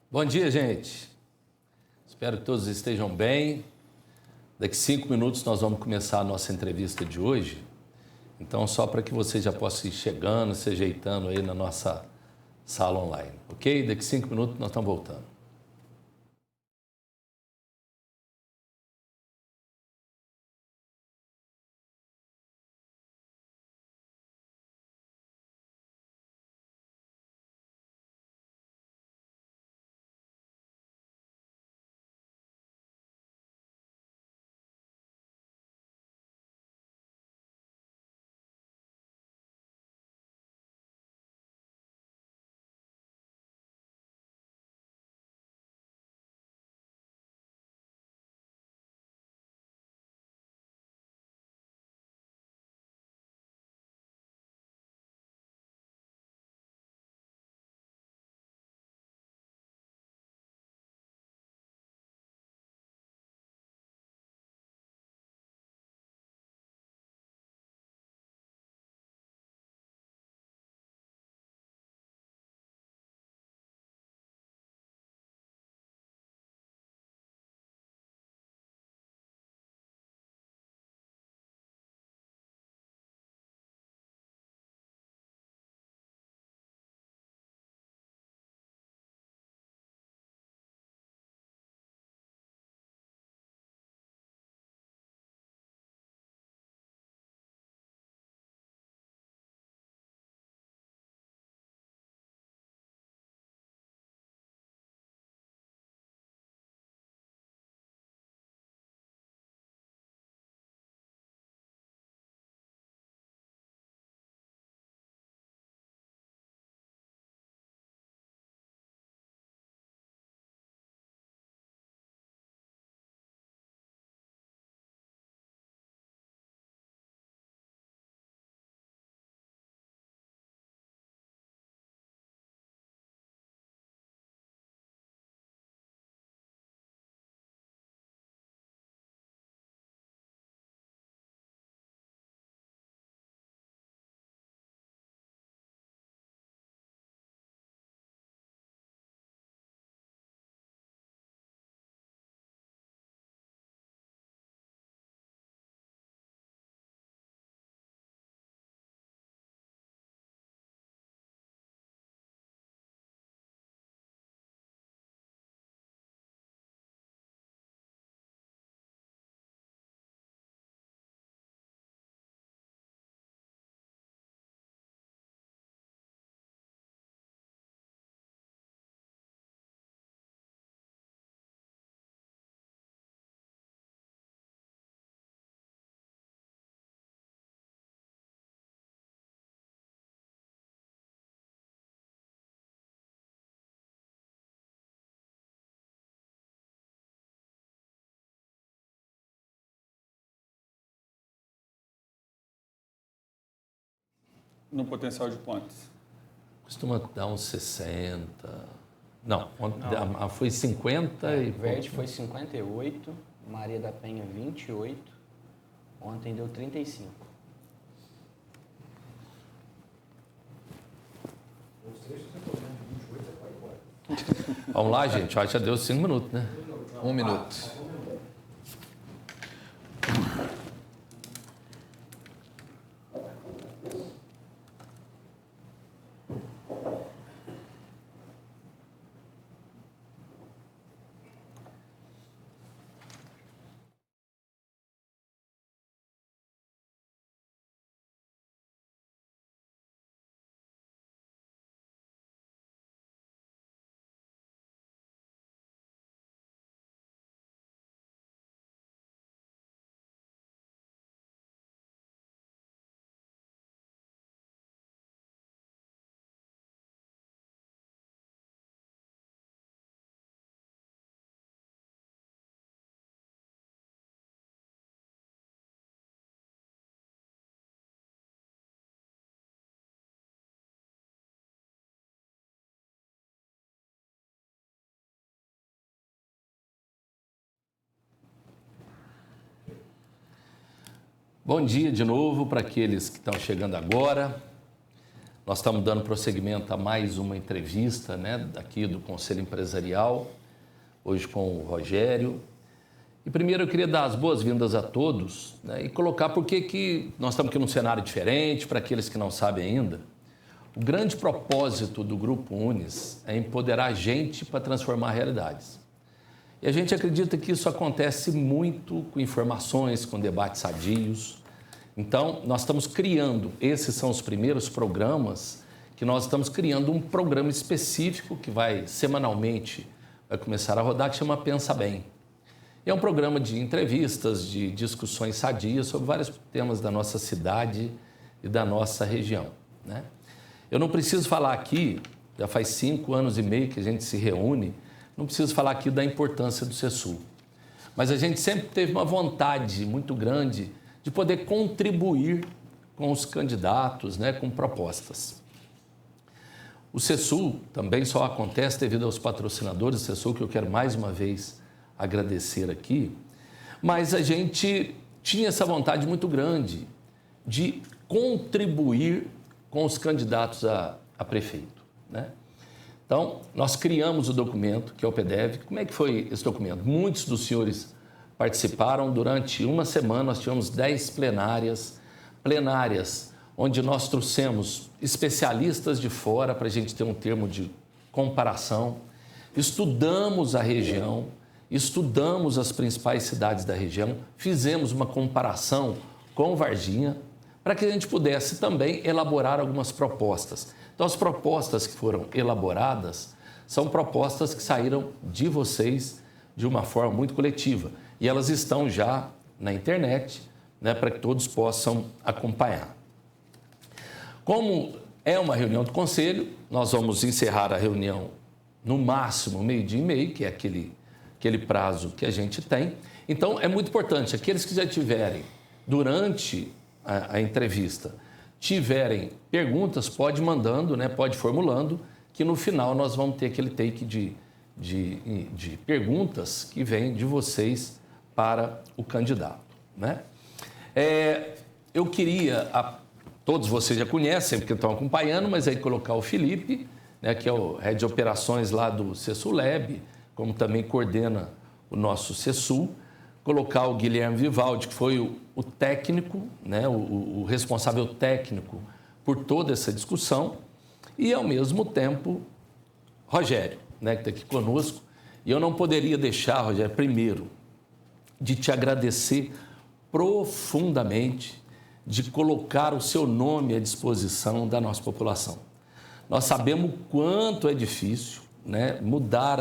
Bom dia, gente. Espero que todos estejam bem. Daqui 5 minutos nós vamos começar a nossa entrevista de hoje. Então, só para que você já possa ir chegando, se ajeitando aí na nossa sala online, ok? Daqui 5 minutos nós estamos voltando. No potencial de quantos? Costuma dar uns 60. Não. Foi 50 e... Verde foi 58, Maria da Penha 28, ontem deu 35. Vamos lá, gente. Já deu 5 minutos, né? 1 minuto. Bom dia de novo para aqueles que estão chegando agora. Nós estamos dando prosseguimento a mais uma entrevista, né, aqui do Conselho Empresarial, hoje com o Rogério. E primeiro eu queria dar as boas-vindas a todos, né, e colocar por que nós estamos aqui num cenário diferente, para aqueles que não sabem ainda. O grande propósito do Grupo Unis é empoderar a gente para transformar realidades. E a gente acredita que isso acontece muito com informações, com debates sadios. Então, nós estamos criando, esses são os primeiros programas, que nós estamos criando um programa específico que vai semanalmente, vai começar a rodar, que chama Pensa Bem. É um programa de entrevistas, de discussões sadias sobre vários temas da nossa cidade e da nossa região, né? Eu não preciso falar aqui, já faz 5 anos e meio que a gente se reúne, não preciso falar aqui da importância do CESUL. Mas a gente sempre teve uma vontade muito grande de poder contribuir com os candidatos, né, com propostas. O CESUL também só acontece devido aos patrocinadores do CESUL, que eu quero mais uma vez agradecer aqui, mas a gente tinha essa vontade muito grande de contribuir com os candidatos a prefeito, né? Então, nós criamos o documento, que é o PDF. Como é que foi esse documento? Muitos dos senhores participaram. Durante uma semana, nós tivemos 10 plenárias, onde nós trouxemos especialistas de fora para a gente ter um termo de comparação. Estudamos a região, estudamos as principais cidades da região, fizemos uma comparação com Varginha, para que a gente pudesse também elaborar algumas propostas. Então, as propostas que foram elaboradas são propostas que saíram de vocês de uma forma muito coletiva. E elas estão já na internet, né, para que todos possam acompanhar. Como é uma reunião do Conselho, nós vamos encerrar a reunião no máximo 12h30, que é aquele prazo que a gente tem. Então, é muito importante, aqueles que já tiverem, durante a entrevista, tiverem perguntas, pode mandando, né, pode formulando, que no final nós vamos ter aquele take de perguntas que vem de vocês para o candidato, né? Eu queria, todos vocês já conhecem, porque estão acompanhando, mas aí colocar o Felipe, né, que é o head de operações lá do CESULEB, como também coordena o nosso CESUL, colocar o Guilherme Vivaldi, que foi o técnico, né, o responsável técnico por toda essa discussão, e, ao mesmo tempo, Rogério, né, que está aqui conosco. E eu não poderia deixar, Rogério, primeiro, de te agradecer profundamente de colocar o seu nome à disposição da nossa população. Nós sabemos o quanto é difícil, né, mudar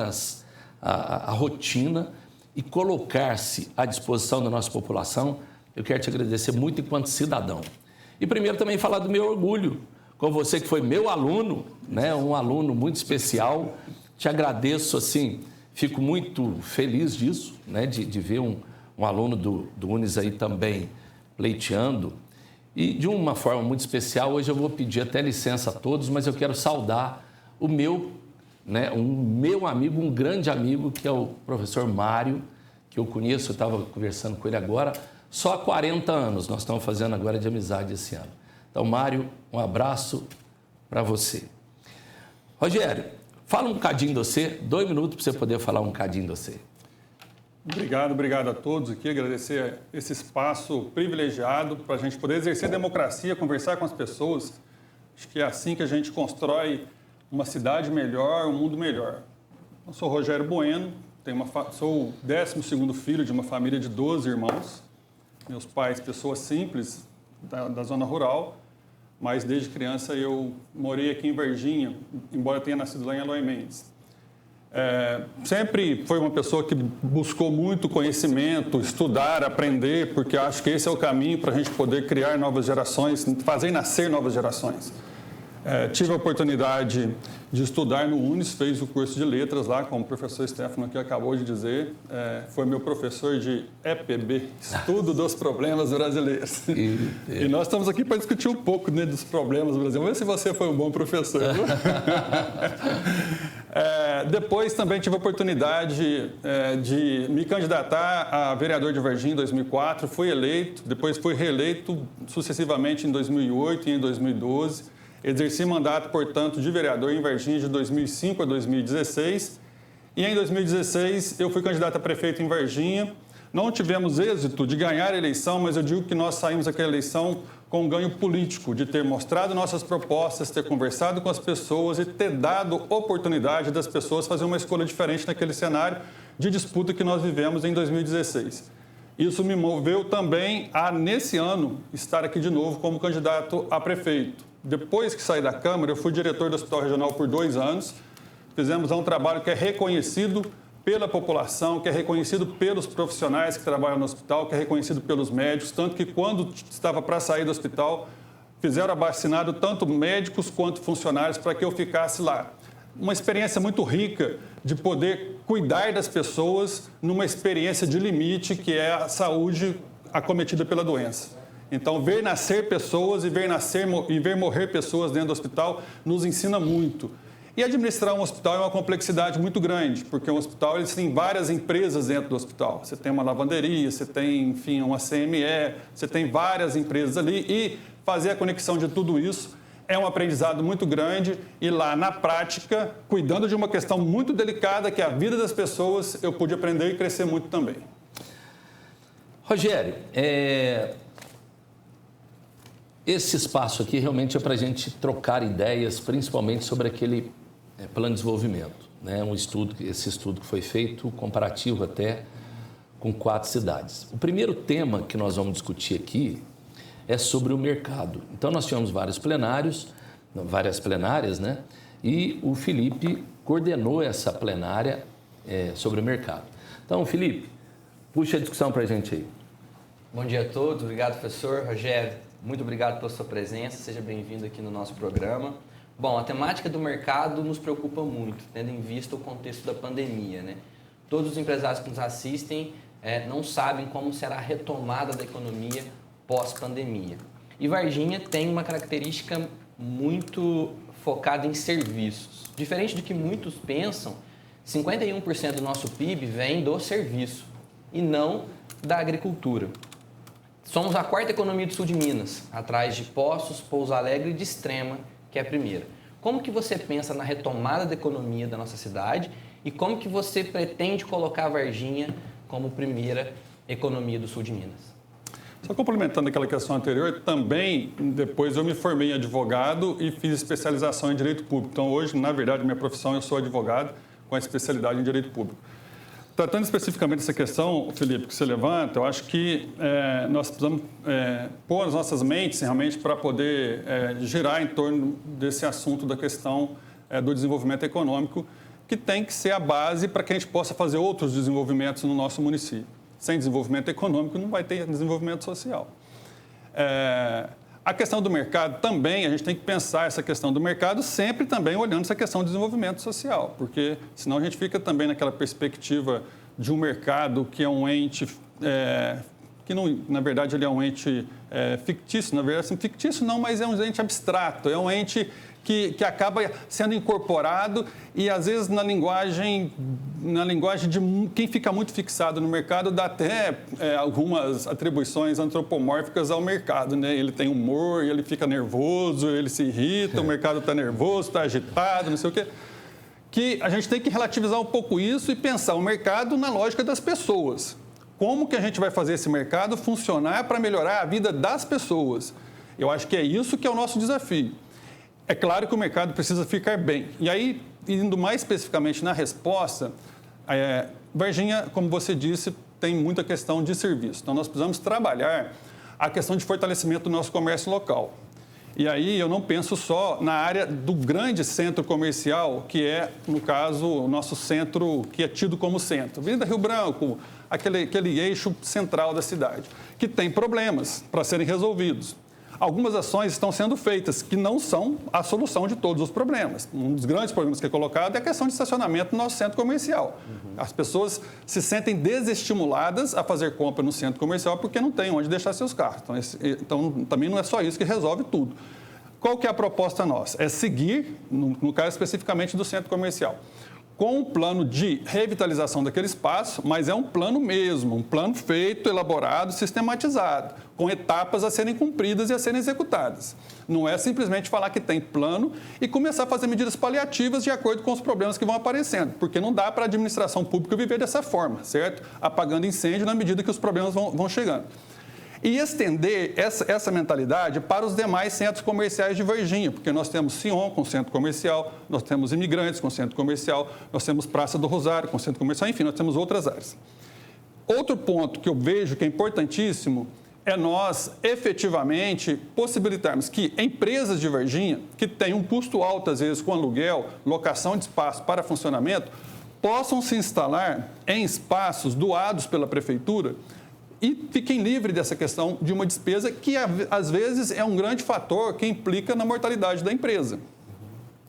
a rotina e colocar-se à disposição da nossa população. Eu quero te agradecer muito enquanto cidadão. E primeiro também falar do meu orgulho com você, que foi meu aluno, né? Um aluno muito especial. Te agradeço, assim, fico muito feliz disso, né? De ver um aluno do Unis aí também pleiteando. E de uma forma muito especial, hoje eu vou pedir até licença a todos, mas eu quero saudar o meu, né, um meu amigo, um grande amigo, que é o professor Mário, que eu conheço, eu estava conversando com ele agora, só há 40 anos nós estamos fazendo agora de amizade esse ano. Então, Mário, um abraço para você. Rogério, fala um bocadinho de você, 2 minutos para você poder falar um bocadinho de você. Obrigado a todos aqui, agradecer esse espaço privilegiado para a gente poder exercer democracia, conversar com as pessoas. Acho que é assim que a gente constrói uma cidade melhor, um mundo melhor. Eu sou Rogério Bueno, sou o 12º filho de uma família de 12 irmãos. Meus pais, pessoas simples da zona rural, mas desde criança eu morei aqui em Varginha, embora tenha nascido lá em Eloy Mendes. Sempre foi uma pessoa que buscou muito conhecimento, estudar, aprender, porque acho que esse é o caminho para a gente poder criar novas gerações, fazer nascer novas gerações. Tive a oportunidade de estudar no Unis, fez o curso de letras lá, como o professor Stefano aqui acabou de dizer. Foi meu professor de EPB, Estudo dos Problemas Brasileiros. E nós estamos aqui para discutir um pouco, né, dos problemas brasileiros. Vamos ver se você foi um bom professor. Depois também tive a oportunidade de me candidatar a vereador de Varginha em 2004. Fui eleito, depois fui reeleito sucessivamente em 2008 e em 2012. Exerci mandato, portanto, de vereador em Varginha de 2005 a 2016. E em 2016 eu fui candidato a prefeito em Varginha. Não tivemos êxito de ganhar a eleição, mas eu digo que nós saímos daquela eleição com um ganho político, de ter mostrado nossas propostas, ter conversado com as pessoas e ter dado oportunidade das pessoas fazer uma escolha diferente naquele cenário de disputa que nós vivemos em 2016. Isso me moveu também a, nesse ano, estar aqui de novo como candidato a prefeito. Depois que saí da Câmara, eu fui diretor do Hospital Regional por 2 anos. Fizemos um trabalho que é reconhecido pela população, que é reconhecido pelos profissionais que trabalham no hospital, que é reconhecido pelos médicos, tanto que quando estava para sair do hospital, fizeram abaixo-assinado tanto médicos quanto funcionários para que eu ficasse lá. Uma experiência muito rica de poder cuidar das pessoas numa experiência de limite que é a saúde acometida pela doença. Então, ver nascer pessoas e ver morrer pessoas dentro do hospital nos ensina muito. E administrar um hospital é uma complexidade muito grande, porque um hospital eles têm várias empresas dentro do hospital. Você tem uma lavanderia, você tem, enfim, uma CME, você tem várias empresas ali e fazer a conexão de tudo isso é um aprendizado muito grande e lá na prática, cuidando de uma questão muito delicada que é a vida das pessoas, eu pude aprender e crescer muito também. Rogério, esse espaço aqui realmente é para a gente trocar ideias, principalmente sobre aquele plano de desenvolvimento, né? Esse estudo que foi feito, comparativo até com 4 cidades. O primeiro tema que nós vamos discutir aqui é sobre o mercado. Então, nós tivemos várias plenárias, né? E o Felipe coordenou essa plenária sobre o mercado. Então, Felipe, puxa a discussão para a gente aí. Bom dia a todos, obrigado, professor. Rogério, muito obrigado pela sua presença, seja bem-vindo aqui no nosso programa. Bom, a temática do mercado nos preocupa muito, tendo em vista o contexto da pandemia, né? Todos os empresários que nos assistem não sabem como será a retomada da economia pós-pandemia. E Varginha tem uma característica muito focada em serviços. Diferente do que muitos pensam, 51% do nosso PIB vem do serviço e não da agricultura. Somos a 4ª economia do sul de Minas, atrás de Poços, Pouso Alegre e de Extrema, que é a primeira. Como que você pensa na retomada da economia da nossa cidade e como que você pretende colocar a Varginha como primeira economia do sul de Minas? Só complementando aquela questão anterior, também depois eu me formei em advogado e fiz especialização em direito público. Então hoje, na verdade, minha profissão, eu sou advogado com a especialidade em direito público. Tratando especificamente dessa questão, Felipe, que você levanta, eu acho que nós precisamos pôr as nossas mentes realmente para poder girar em torno desse assunto da questão do desenvolvimento econômico, que tem que ser a base para que a gente possa fazer outros desenvolvimentos no nosso município. Sem desenvolvimento econômico não vai ter desenvolvimento social. A questão do mercado também, a gente tem que pensar essa questão do mercado sempre também olhando essa questão do desenvolvimento social, porque senão a gente fica também naquela perspectiva de um mercado que é um ente, que não, na verdade ele é um ente fictício, na verdade assim, fictício não, mas é um ente abstrato, é um ente que acaba sendo incorporado e, às vezes, na linguagem de quem fica muito fixado no mercado, dá até algumas atribuições antropomórficas ao mercado, né? Ele tem humor, ele fica nervoso, ele se irrita, o mercado está nervoso, está agitado, não sei o quê. Que a gente tem que relativizar um pouco isso e pensar o mercado na lógica das pessoas. Como que a gente vai fazer esse mercado funcionar para melhorar a vida das pessoas? Eu acho que é isso que é o nosso desafio. É claro que o mercado precisa ficar bem. E aí, indo mais especificamente na resposta, Varginha, como você disse, tem muita questão de serviço. Então, nós precisamos trabalhar a questão de fortalecimento do nosso comércio local. E aí, eu não penso só na área do grande centro comercial, que é, no caso, o nosso centro, que é tido como centro. Avenida Rio Branco, aquele eixo central da cidade, que tem problemas para serem resolvidos. Algumas ações estão sendo feitas que não são a solução de todos os problemas. Um dos grandes problemas que é colocado é a questão de estacionamento no nosso centro comercial. As pessoas se sentem desestimuladas a fazer compra no centro comercial porque não tem onde deixar seus carros. Então, também não é só isso que resolve tudo. Qual que é a proposta nossa? É seguir, no caso especificamente do centro comercial, com um plano de revitalização daquele espaço, mas é um plano mesmo, um plano feito, elaborado, sistematizado, com etapas a serem cumpridas e a serem executadas. Não é simplesmente falar que tem plano e começar a fazer medidas paliativas de acordo com os problemas que vão aparecendo, porque não dá para a administração pública viver dessa forma, certo? Apagando incêndio na medida que os problemas vão chegando. E estender essa mentalidade para os demais centros comerciais de Varginha, porque nós temos Sion com centro comercial, nós temos Imigrantes com centro comercial, nós temos Praça do Rosário com centro comercial, enfim, nós temos outras áreas. Outro ponto que eu vejo que é importantíssimo é nós efetivamente possibilitarmos que empresas de Varginha, que têm um custo alto às vezes com aluguel, locação de espaço para funcionamento, possam se instalar em espaços doados pela prefeitura e fiquem livres dessa questão de uma despesa que, às vezes, é um grande fator que implica na mortalidade da empresa.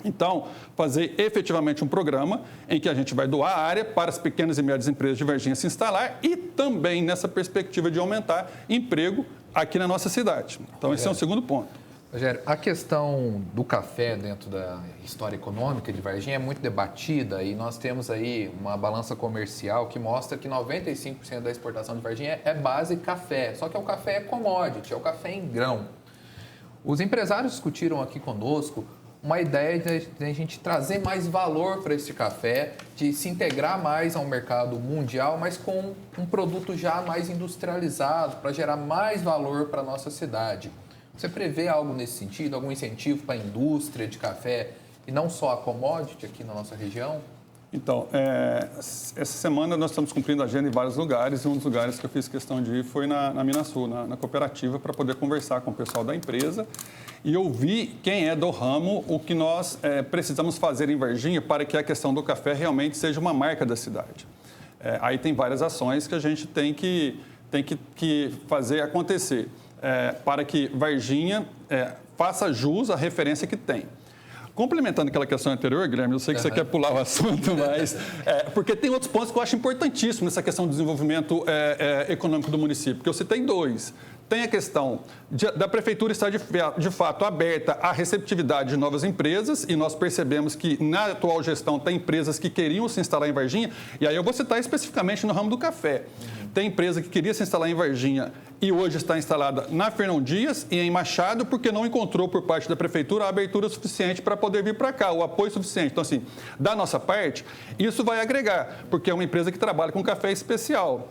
Então, fazer efetivamente um programa em que a gente vai doar a área para as pequenas e médias empresas de Varginha se instalar e também nessa perspectiva de aumentar emprego aqui na nossa cidade. Então, esse é um segundo ponto. Rogério, a questão do café dentro da história econômica de Varginha é muito debatida e nós temos aí uma balança comercial que mostra que 95% da exportação de Varginha é base café, só que o café é commodity, é o café em grão. Os empresários discutiram aqui conosco uma ideia de a gente trazer mais valor para esse café, de se integrar mais ao mercado mundial, mas com um produto já mais industrializado, para gerar mais valor para a nossa cidade. Você prevê algo nesse sentido, algum incentivo para a indústria de café e não só a commodity aqui na nossa região? Então, essa semana nós estamos cumprindo a agenda em vários lugares e um dos lugares que eu fiz questão de ir foi na Minasul, na cooperativa, para poder conversar com o pessoal da empresa e ouvir quem é do ramo, o que nós precisamos fazer em Varginha para que a questão do café realmente seja uma marca da cidade. Aí tem várias ações que a gente tem que fazer acontecer. Para que Varginha faça jus à referência que tem. Complementando aquela questão anterior, Guilherme, eu sei que você quer pular o assunto, mas... porque tem outros pontos que eu acho importantíssimos nessa questão do desenvolvimento econômico do município, que eu citei dois. Tem a questão da prefeitura estar, de fato, aberta à receptividade de novas empresas, e nós percebemos que, na atual gestão, tem empresas que queriam se instalar em Varginha, e aí eu vou citar especificamente no ramo do café. Tem empresa que queria se instalar em Varginha e hoje está instalada na Fernão Dias e em Machado, porque não encontrou por parte da prefeitura a abertura suficiente para poder vir para cá, o apoio suficiente. Então, assim, da nossa parte, isso vai agregar, porque é uma empresa que trabalha com café especial.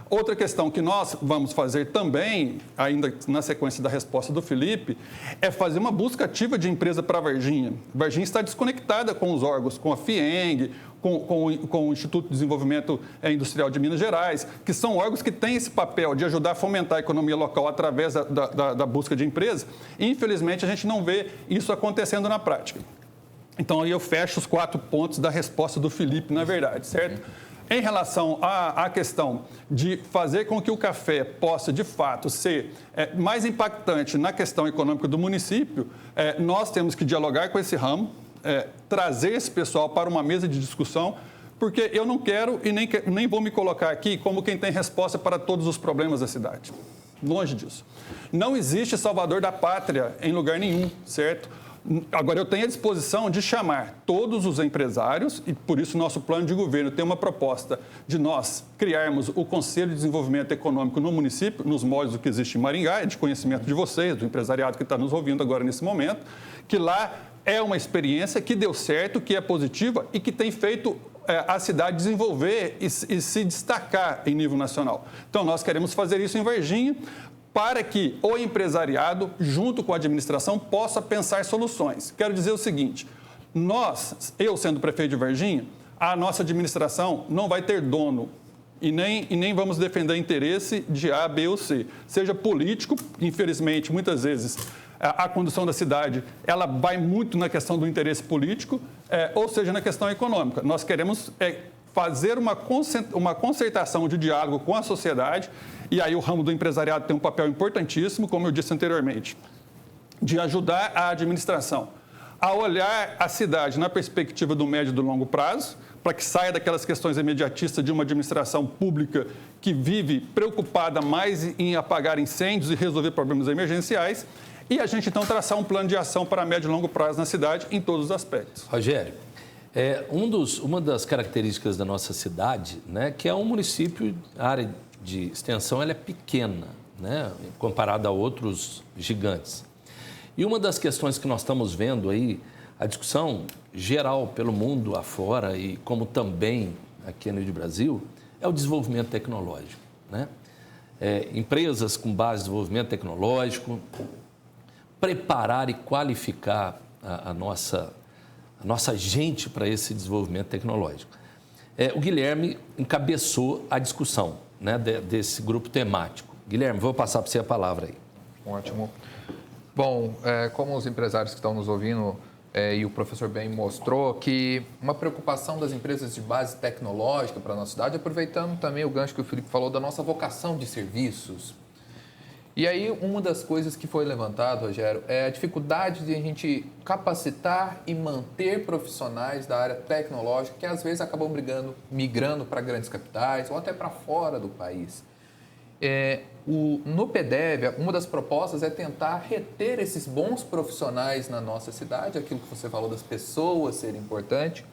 Outra questão que nós vamos fazer também, ainda na sequência da resposta do Felipe, é fazer uma busca ativa de empresa para Varginha. Varginha está desconectada com os órgãos, com a FIENG, com o Instituto de Desenvolvimento Industrial de Minas Gerais, que são órgãos que têm esse papel de ajudar a fomentar a economia local através da busca de empresas. E, infelizmente, a gente não vê isso acontecendo na prática. Então, aí eu fecho os 4 pontos da resposta do Felipe, na verdade, certo? Em relação à questão de fazer com que o café possa, de fato, ser mais impactante na questão econômica do município, nós temos que dialogar com esse ramo, trazer esse pessoal para uma mesa de discussão, porque eu não quero e nem vou me colocar aqui como quem tem resposta para todos os problemas da cidade. Longe disso. Não existe salvador da pátria em lugar nenhum, certo? Agora, eu tenho a disposição de chamar todos os empresários, e por isso nosso plano de governo tem uma proposta de nós criarmos o Conselho de Desenvolvimento Econômico no município, nos moldes do que existe em Maringá, é de conhecimento de vocês, do empresariado que está nos ouvindo agora nesse momento, que lá é uma experiência que deu certo, que é positiva e que tem feito a cidade desenvolver e se destacar em nível nacional. Então, nós queremos fazer isso em Varginha, para que o empresariado, junto com a administração, possa pensar soluções. Quero dizer o seguinte, eu sendo prefeito de Varginha, a nossa administração não vai ter dono e nem vamos defender interesse de A, B ou C. Seja político, infelizmente, muitas vezes, a condução da cidade, ela vai muito na questão do interesse político, ou seja, na questão econômica. Nós queremos fazer uma concertação de diálogo com a sociedade, e aí o ramo do empresariado tem um papel importantíssimo, como eu disse anteriormente, de ajudar a administração a olhar a cidade na perspectiva do médio e do longo prazo, para que saia daquelas questões imediatistas de uma administração pública que vive preocupada mais em apagar incêndios e resolver problemas emergenciais, e a gente então traçar um plano de ação para médio e longo prazo na cidade em todos os aspectos. Rogério, Uma das características da nossa cidade, né, que é um município, a área de extensão ela é pequena, né, comparada a outros gigantes. E uma das questões que nós estamos vendo aí, a discussão geral pelo mundo afora e como também aqui no Brasil, é o desenvolvimento tecnológico, né? Empresas com base em desenvolvimento tecnológico, preparar e qualificar a nossa gente para esse desenvolvimento tecnológico. O Guilherme encabeçou a discussão, né, desse grupo temático. Guilherme, vou passar para você a palavra aí. Ótimo. Bom, como os empresários que estão nos ouvindo e o professor bem mostrou, que uma preocupação das empresas de base tecnológica para a nossa cidade, aproveitando também o gancho que o Felipe falou da nossa vocação de serviços. E aí, uma das coisas que foi levantado, Rogério, é a dificuldade de a gente capacitar e manter profissionais da área tecnológica que às vezes acabam migrando para grandes capitais ou até para fora do país. No PDEV, uma das propostas é tentar reter esses bons profissionais na nossa cidade, aquilo que você falou das pessoas serem importantes.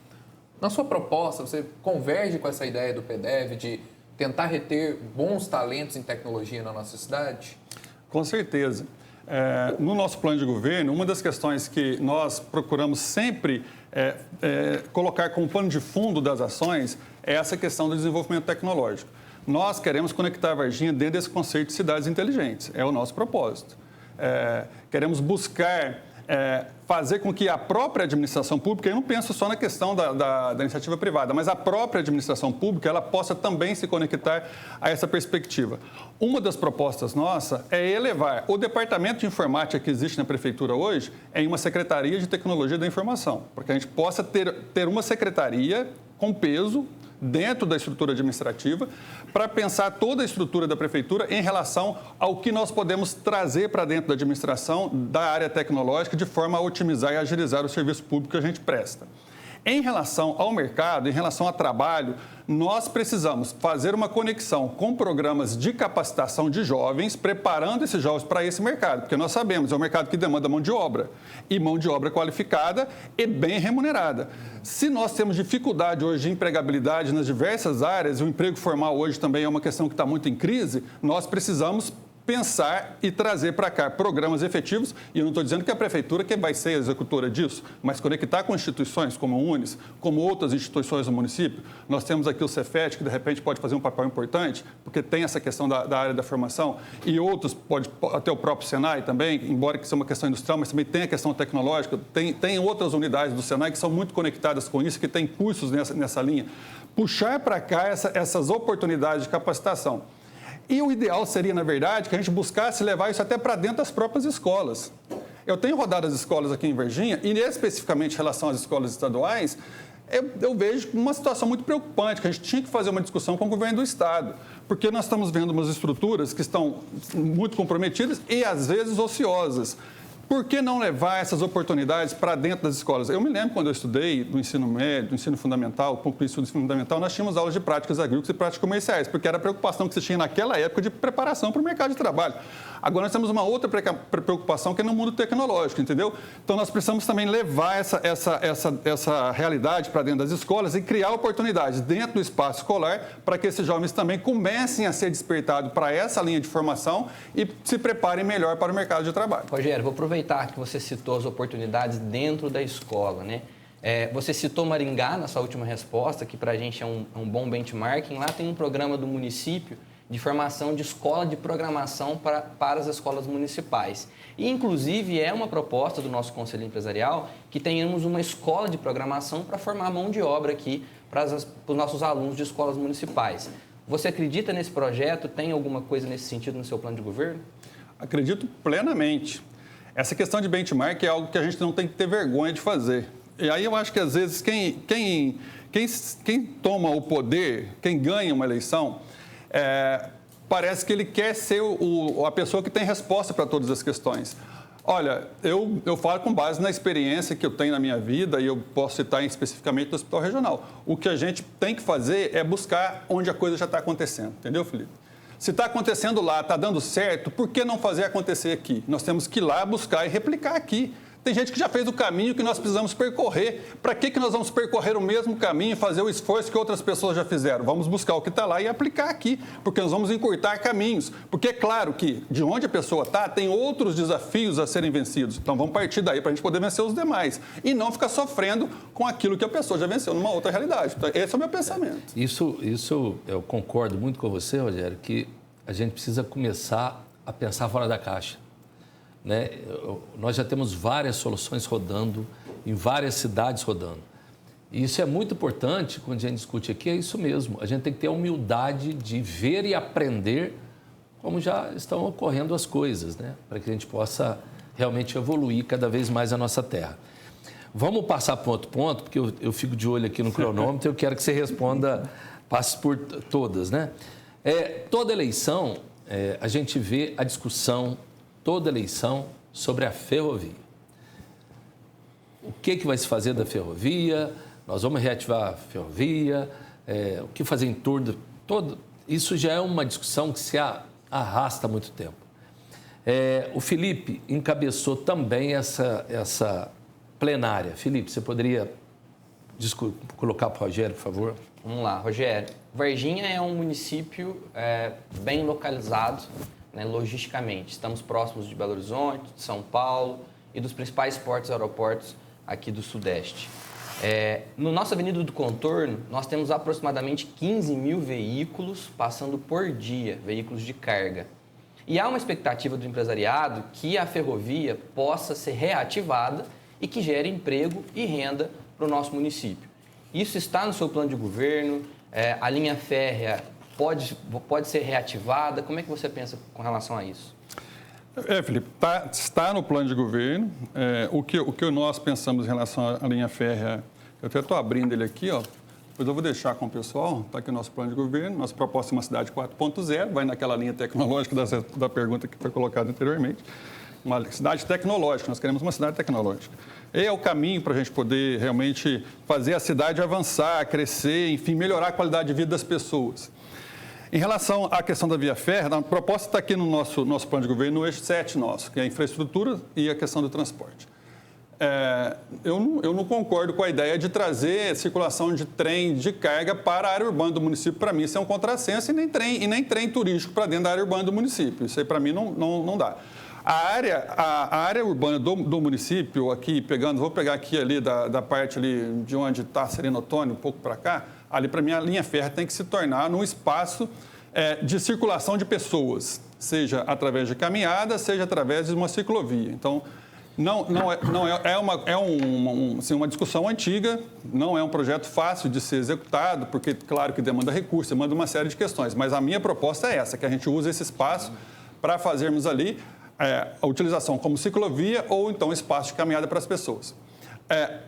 Na sua proposta, você converge com essa ideia do PDEV de tentar reter bons talentos em tecnologia na nossa cidade? Com certeza. No nosso plano de governo, uma das questões que nós procuramos sempre colocar como pano de fundo das ações é essa questão do desenvolvimento tecnológico. Nós queremos conectar a Varginha dentro desse conceito de cidades inteligentes, é o nosso propósito. Queremos buscar fazer com que a própria administração pública, eu não penso só na questão da iniciativa privada, mas a própria administração pública, ela possa também se conectar a essa perspectiva. Uma das propostas nossa é elevar o departamento de informática que existe na prefeitura hoje em uma secretaria de tecnologia da informação, para que a gente possa ter uma secretaria com peso dentro da estrutura administrativa, para pensar toda a estrutura da prefeitura em relação ao que nós podemos trazer para dentro da administração da área tecnológica de forma a otimizar e agilizar o serviço público que a gente presta. Em relação ao mercado, em relação ao trabalho, nós precisamos fazer uma conexão com programas de capacitação de jovens, preparando esses jovens para esse mercado, porque nós sabemos, é um mercado que demanda mão de obra, e mão de obra qualificada e bem remunerada. Se nós temos dificuldade hoje de empregabilidade nas diversas áreas, e o emprego formal hoje também é uma questão que está muito em crise, nós precisamos pensar e trazer para cá programas efetivos, e eu não estou dizendo que a prefeitura que vai ser a executora disso, mas conectar com instituições como o UNES, como outras instituições do município. Nós temos aqui o Cefet, que de repente pode fazer um papel importante, porque tem essa questão da área da formação, e outros, até o próprio Senai também, embora que seja uma questão industrial, mas também tem a questão tecnológica, tem outras unidades do Senai que são muito conectadas com isso, que têm cursos nessa linha. Puxar para cá essas oportunidades de capacitação. E o ideal seria, na verdade, que a gente buscasse levar isso até para dentro das próprias escolas. Eu tenho rodado as escolas aqui em Varginha, e especificamente em relação às escolas estaduais, eu vejo uma situação muito preocupante, que a gente tinha que fazer uma discussão com o governo do Estado, porque nós estamos vendo umas estruturas que estão muito comprometidas e, às vezes, ociosas. Por que não levar essas oportunidades para dentro das escolas? Eu me lembro quando eu estudei no ensino médio, no ensino fundamental, pouco do ensino fundamental, nós tínhamos aulas de práticas agrícolas e práticas comerciais, porque era a preocupação que se tinha naquela época de preparação para o mercado de trabalho. Agora nós temos uma outra preocupação que é no mundo tecnológico, entendeu? Então nós precisamos também levar essa realidade para dentro das escolas e criar oportunidades dentro do espaço escolar para que esses jovens também comecem a ser despertados para essa linha de formação e se preparem melhor para o mercado de trabalho. Rogério, vou aproveitar que você citou as oportunidades dentro da escola, né? Você citou Maringá na sua última resposta, que para a gente é um bom benchmarking. Lá tem um programa do município de formação de escola de programação para as escolas municipais. E, inclusive, é uma proposta do nosso Conselho Empresarial que tenhamos uma escola de programação para formar mão de obra aqui para os nossos alunos de escolas municipais. Você acredita nesse projeto? Tem alguma coisa nesse sentido no seu plano de governo? Acredito plenamente. Essa questão de benchmark é algo que a gente não tem que ter vergonha de fazer. E aí eu acho que, às vezes, quem toma o poder, quem ganha uma eleição, parece que ele quer ser a pessoa que tem resposta para todas as questões. Olha, eu falo com base na experiência que eu tenho na minha vida, e eu posso citar especificamente do Hospital Regional. O que a gente tem que fazer é buscar onde a coisa já está acontecendo. Entendeu, Felipe? Se está acontecendo lá, está dando certo, por que não fazer acontecer aqui? Nós temos que ir lá buscar e replicar aqui. Tem gente que já fez o caminho que nós precisamos percorrer. Para que nós vamos percorrer o mesmo caminho e fazer o esforço que outras pessoas já fizeram? Vamos buscar o que está lá e aplicar aqui, porque nós vamos encurtar caminhos. Porque é claro que de onde a pessoa está, tem outros desafios a serem vencidos. Então vamos partir daí para a gente poder vencer os demais. E não ficar sofrendo com aquilo que a pessoa já venceu numa outra realidade. Então, esse é o meu pensamento. Isso eu concordo muito com você, Rogério, que a gente precisa começar a pensar fora da caixa. Né? Nós já temos várias soluções rodando, em várias cidades rodando. E isso é muito importante quando a gente discute aqui, é isso mesmo. A gente tem que ter a humildade de ver e aprender como já estão ocorrendo as coisas, né? Para que a gente possa realmente evoluir cada vez mais a nossa terra. Vamos passar ponto a ponto, porque eu fico de olho aqui no cronômetro e eu quero que você responda, passe por todas, né? Toda eleição, a gente vê a discussão, toda eleição, sobre a ferrovia. O que vai se fazer da ferrovia? Nós vamos reativar a ferrovia? O que fazer em torno de todo? Isso já é uma discussão que se arrasta há muito tempo. O Felipe encabeçou também essa plenária. Felipe, você poderia colocar para o Rogério, por favor? Vamos lá, Rogério. Varginha é um município bem localizado, né, logisticamente. Estamos próximos de Belo Horizonte, de São Paulo e dos principais portos e aeroportos aqui do Sudeste. No nossa Avenida do Contorno, nós temos aproximadamente 15 mil veículos passando por dia, veículos de carga. E há uma expectativa do empresariado que a ferrovia possa ser reativada e que gere emprego e renda para o nosso município. Isso está no seu plano de governo, a linha férrea pode ser reativada. Como é que você pensa com relação a isso? Felipe, está no plano de governo. O que nós pensamos em relação à linha férrea, eu até estou abrindo ele aqui, ó. Depois eu vou deixar com o pessoal, está aqui o nosso plano de governo. Nossa proposta é uma cidade 4.0, vai naquela linha tecnológica da pergunta que foi colocada anteriormente. Uma cidade tecnológica, nós queremos uma cidade tecnológica. É o caminho para a gente poder realmente fazer a cidade avançar, crescer, enfim, melhorar a qualidade de vida das pessoas. Em relação à questão da via férrea, a proposta está aqui no nosso plano de governo, no eixo 7 nosso, que é a infraestrutura e a questão do transporte. Eu não concordo com a ideia de trazer circulação de trem de carga para a área urbana do município. Para mim, isso é um contrassenso e nem trem turístico para dentro da área urbana do município. Isso aí, para mim, não dá. A área urbana do município, aqui vou pegar aqui ali da parte ali de onde está Sereno Otônio, um pouco para cá, ali para mim a linha férrea tem que se tornar num espaço de circulação de pessoas, seja através de caminhada, seja através de uma ciclovia. Então, uma discussão antiga, não é um projeto fácil de ser executado, porque, claro, que demanda recurso, demanda uma série de questões, mas a minha proposta é essa, que a gente use esse espaço para fazermos ali a utilização como ciclovia ou, então, espaço de caminhada para as pessoas.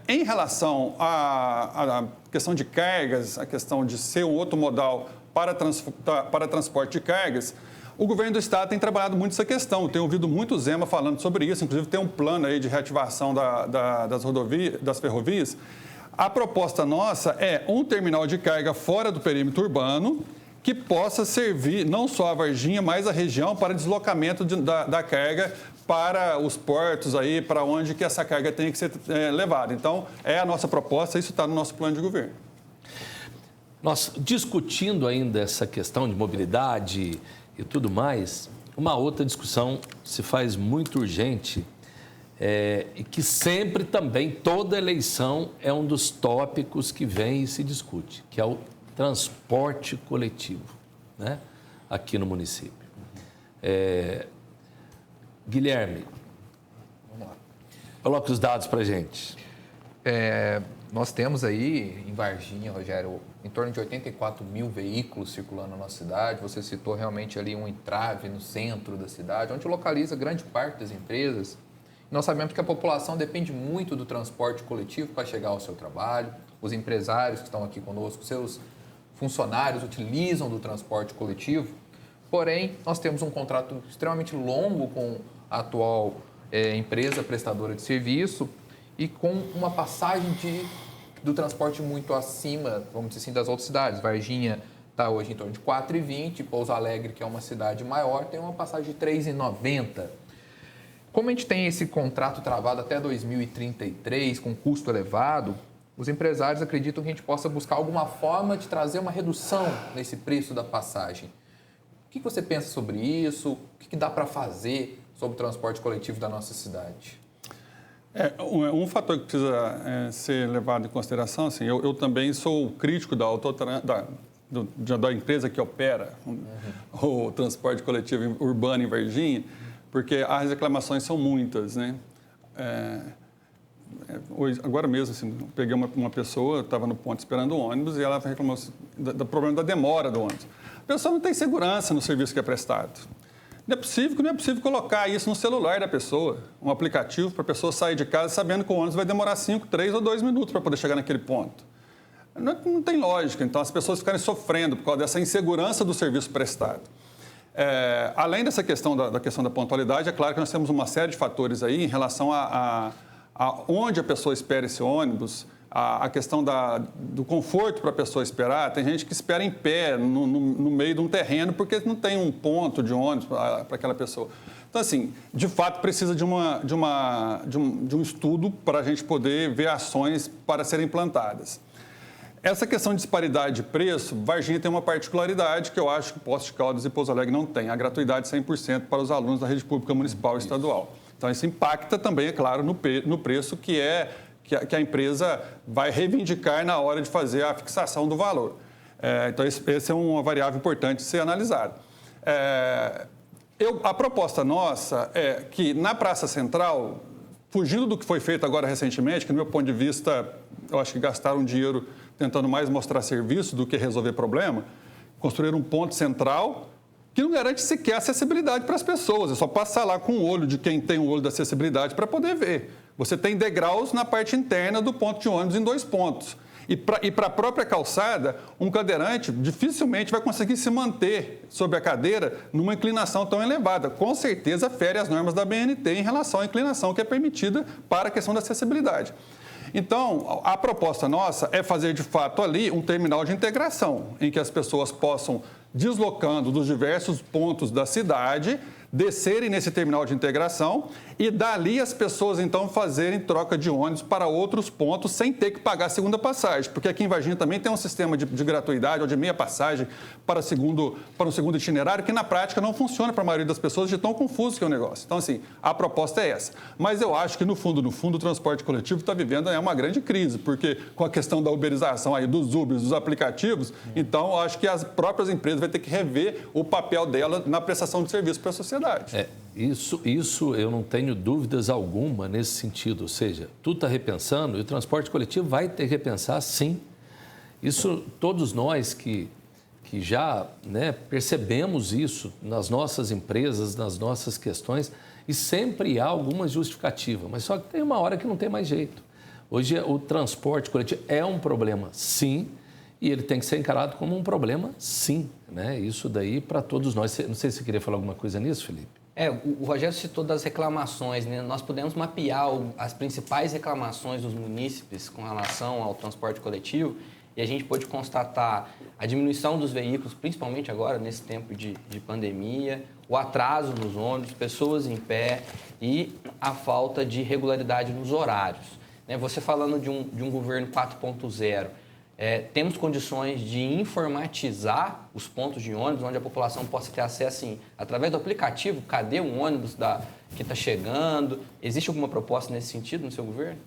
Em relação à questão de cargas, a questão de ser um outro modal para transporte de cargas, o governo do estado tem trabalhado muito essa questão. Tenho ouvido muito o Zema falando sobre isso, inclusive tem um plano aí de reativação das ferrovias. A proposta nossa é um terminal de carga fora do perímetro urbano que possa servir não só a Varginha, mas a região para deslocamento da carga para os portos aí, para onde que essa carga tem que ser levada. Então, é a nossa proposta, isso está no nosso plano de governo. Nós, discutindo ainda essa questão de mobilidade e tudo mais, uma outra discussão se faz muito urgente e que sempre também, toda eleição, é um dos tópicos que vem e se discute, que é o transporte coletivo, né? Aqui no município. Guilherme, vamos lá. Coloque os dados para a gente. Nós temos aí em Varginha, Rogério, em torno de 84 mil veículos circulando na nossa cidade. Você citou realmente ali um entrave no centro da cidade, onde localiza grande parte das empresas. Nós sabemos que a população depende muito do transporte coletivo para chegar ao seu trabalho. Os empresários que estão aqui conosco, seus funcionários utilizam do transporte coletivo. Porém, nós temos um contrato extremamente longo com a atual empresa prestadora de serviço e com uma passagem do transporte muito acima, vamos dizer assim, das outras cidades. Varginha está hoje em torno de R$ 4,20, Pouso Alegre, que é uma cidade maior, tem uma passagem de R$ 3,90. Como a gente tem esse contrato travado até 2033, com custo elevado, os empresários acreditam que a gente possa buscar alguma forma de trazer uma redução nesse preço da passagem. O que você pensa sobre isso? O que dá para fazer sobre o transporte coletivo da nossa cidade? Um fator que precisa ser levado em consideração, assim, eu também sou crítico da empresa que opera o transporte coletivo urbano em Varginha, porque as reclamações são muitas, né? Agora mesmo, assim, peguei uma pessoa, estava no ponto esperando o ônibus e ela reclamou do problema da demora do ônibus. A pessoa não tem segurança no serviço que é prestado. Não é possível colocar isso no celular da pessoa, um aplicativo para a pessoa sair de casa sabendo que o ônibus vai demorar 5, 3 ou 2 minutos para poder chegar naquele ponto. Não tem lógica, então as pessoas ficarem sofrendo por causa dessa insegurança do serviço prestado. Além dessa questão da questão da pontualidade, é claro que nós temos uma série de fatores aí em relação a onde a pessoa espera esse ônibus, a questão do conforto para a pessoa esperar. Tem gente que espera em pé, no meio de um terreno, porque não tem um ponto de ônibus para aquela pessoa. Então, assim, de fato, precisa de um estudo para a gente poder ver ações para serem implantadas. Essa questão de disparidade de preço, Varginha tem uma particularidade que eu acho que Poços de Caldas e Pouso Alegre não tem, a gratuidade 100% para os alunos da rede pública municipal e estadual. Então, isso impacta também, é claro, no preço que a empresa vai reivindicar na hora de fazer a fixação do valor. Então, esse é uma variável importante de ser analisada. A proposta nossa é que na Praça Central, fugindo do que foi feito agora recentemente, que, do meu ponto de vista, eu acho que gastaram dinheiro tentando mais mostrar serviço do que resolver problema, construir um ponto central que não garante sequer acessibilidade para as pessoas. É só passar lá com o olho de quem tem o olho da acessibilidade para poder ver. Você tem degraus na parte interna do ponto de ônibus em 2 pontos. E para a própria calçada, um cadeirante dificilmente vai conseguir se manter sobre a cadeira numa inclinação tão elevada. Com certeza fere as normas da BNT em relação à inclinação que é permitida para a questão da acessibilidade. Então, a proposta nossa é fazer, de fato, ali um terminal de integração, em que as pessoas possam, deslocando dos diversos pontos da cidade, descerem nesse terminal de integração e dali as pessoas, então, fazerem troca de ônibus para outros pontos sem ter que pagar a segunda passagem. Porque aqui em Varginha também tem um sistema de gratuidade ou de meia passagem para um segundo itinerário que, na prática, não funciona para a maioria das pessoas de tão confuso que é o negócio. Então, assim, a proposta é essa. Mas eu acho que, no fundo, o transporte coletivo está vivendo uma grande crise, porque com a questão da uberização aí dos Ubers, dos aplicativos, então, eu acho que as próprias empresas vão ter que rever o papel dela na prestação de serviço para a sociedade. Isso eu não tenho dúvidas alguma nesse sentido, ou seja, tudo está repensando e o transporte coletivo vai ter que repensar, sim. Isso, todos nós que já percebemos isso nas nossas empresas, nas nossas questões, e sempre há alguma justificativa, mas só que tem uma hora que não tem mais jeito. Hoje o transporte coletivo é um problema, sim, e ele tem que ser encarado como um problema, sim. Isso daí para todos nós. Não sei se você queria falar alguma coisa nisso, Felipe. O Rogério citou das reclamações, né? Nós podemos mapear as principais reclamações dos munícipes com relação ao transporte coletivo e a gente pode constatar a diminuição dos veículos, principalmente agora, nesse tempo de pandemia, o atraso nos ônibus, pessoas em pé e a falta de regularidade nos horários. Você falando de um governo 4.0, temos condições de informatizar os pontos de ônibus, onde a população possa ter acesso, através do aplicativo, cadê um ônibus que está chegando? Existe alguma proposta nesse sentido no seu governo?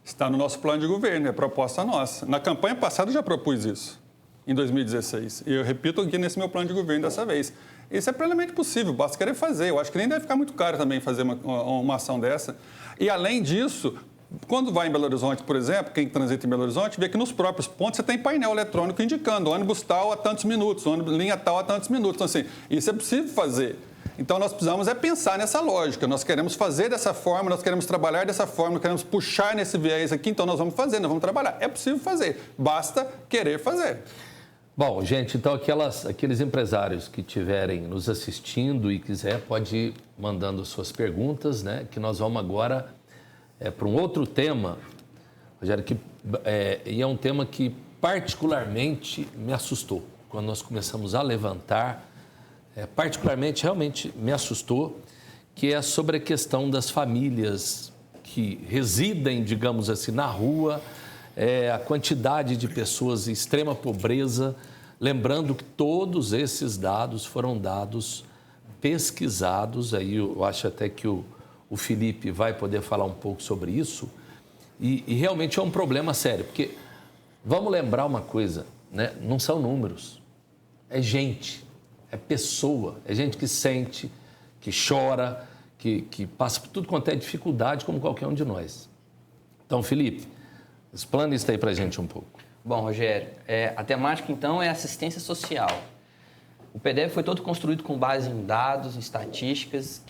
Está no nosso plano de governo, é proposta nossa. Na campanha passada eu já propus isso, em 2016. E eu repito aqui nesse meu plano de governo dessa vez. Isso é plenamente possível, basta querer fazer. Eu acho que nem deve ficar muito caro também fazer uma ação dessa. E, além disso, quando vai em Belo Horizonte, por exemplo, quem transita em Belo Horizonte, vê que nos próprios pontos você tem painel eletrônico indicando ônibus tal a tantos minutos, ônibus linha tal a tantos minutos. Então, assim, isso é possível fazer. Então, nós precisamos pensar nessa lógica. Nós queremos fazer dessa forma, nós queremos trabalhar dessa forma, nós queremos puxar nesse viés aqui, então nós vamos fazer, nós vamos trabalhar. É possível fazer, basta querer fazer. Bom, gente, então aqueles empresários que estiverem nos assistindo e quiser, pode ir mandando suas perguntas, que nós vamos agora para um outro tema, Rogério, e é um tema que particularmente me assustou. Quando nós começamos a levantar, particularmente, realmente me assustou, que é sobre a questão das famílias que residem, digamos assim, na rua, a quantidade de pessoas em extrema pobreza, lembrando que todos esses dados foram dados pesquisados, aí eu acho até que o Felipe vai poder falar um pouco sobre isso, e realmente é um problema sério, porque vamos lembrar uma coisa, né? Não são números, é gente, é pessoa, é gente que sente, que chora, que passa por tudo quanto é dificuldade, como qualquer um de nós. Então, Felipe, explana isso aí para a gente um pouco. Bom, Rogério, a temática, então, é assistência social. O PDF foi todo construído com base em dados, estatísticas,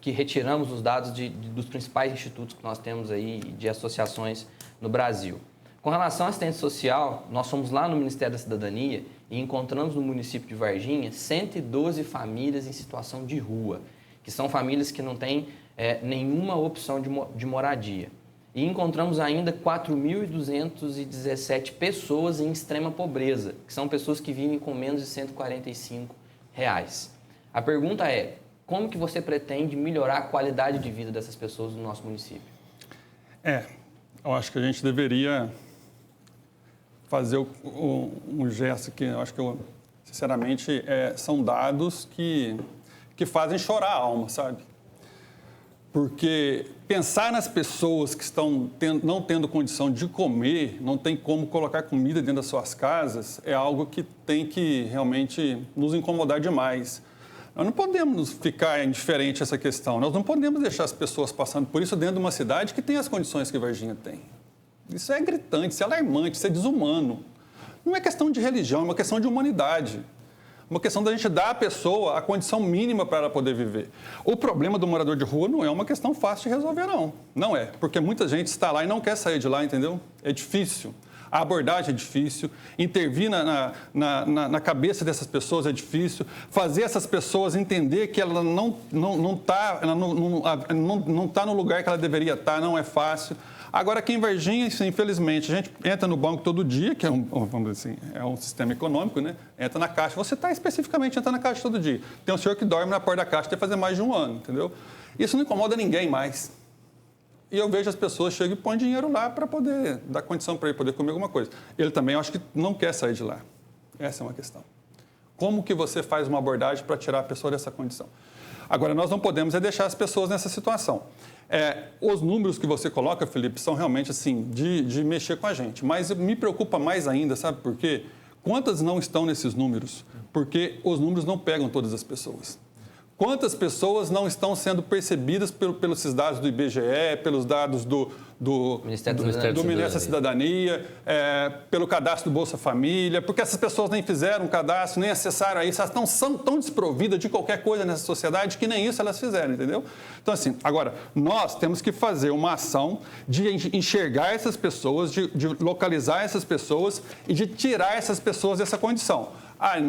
que retiramos os dados dos principais institutos que nós temos aí, de associações no Brasil. Com relação à assistência social, nós fomos lá no Ministério da Cidadania e encontramos no município de Varginha 112 famílias em situação de rua, que são famílias que não têm nenhuma opção de moradia. E encontramos ainda 4.217 pessoas em extrema pobreza, que são pessoas que vivem com menos de R$145. A pergunta é, como que você pretende melhorar a qualidade de vida dessas pessoas no nosso município? Eu acho que a gente deveria fazer um gesto que eu acho que, sinceramente, são dados que fazem chorar a alma, sabe? Porque pensar nas pessoas que estão não tendo condição de comer, não tem como colocar comida dentro das suas casas, é algo que tem que realmente nos incomodar demais. Nós não podemos ficar indiferente a essa questão, nós não podemos deixar as pessoas passando por isso dentro de uma cidade que tem as condições que Varginha tem. Isso é gritante, isso é alarmante, isso é desumano. Não é questão de religião, é uma questão de humanidade. Uma questão da gente dar à pessoa a condição mínima para ela poder viver. O problema do morador de rua não é uma questão fácil de resolver, não. Não é, porque muita gente está lá e não quer sair de lá, entendeu? É difícil. A abordagem é difícil, intervir na cabeça dessas pessoas é difícil, fazer essas pessoas entender que ela não está no lugar que ela deveria estar, não é fácil. Agora, aqui em Varginha, infelizmente, a gente entra no banco todo dia, que vamos dizer assim, é um sistema econômico, né? Entra na caixa, você está especificamente entrando na caixa todo dia. Tem um senhor que dorme na porta da caixa até fazer mais de um ano, entendeu? Isso não incomoda ninguém mais. E eu vejo as pessoas chegam e põem dinheiro lá para poder dar condição para ele poder comer alguma coisa. Ele também, eu acho que não quer sair de lá. Essa é uma questão. Como que você faz uma abordagem para tirar a pessoa dessa condição? Agora, nós não podemos deixar as pessoas nessa situação. Os números que você coloca, Felipe, são realmente assim, de mexer com a gente. Mas me preocupa mais ainda, sabe por quê? Quantas não estão nesses números? Porque os números não pegam todas as pessoas. Quantas pessoas não estão sendo percebidos pelos dados do IBGE, pelos dados do Ministério da Cidadania, pelo cadastro do Bolsa Família, porque essas pessoas nem fizeram um cadastro, nem acessaram isso, elas são tão desprovidas de qualquer coisa nessa sociedade que nem isso elas fizeram, entendeu? Então, assim, agora, nós temos que fazer uma ação de enxergar essas pessoas, de localizar essas pessoas e de tirar essas pessoas dessa condição.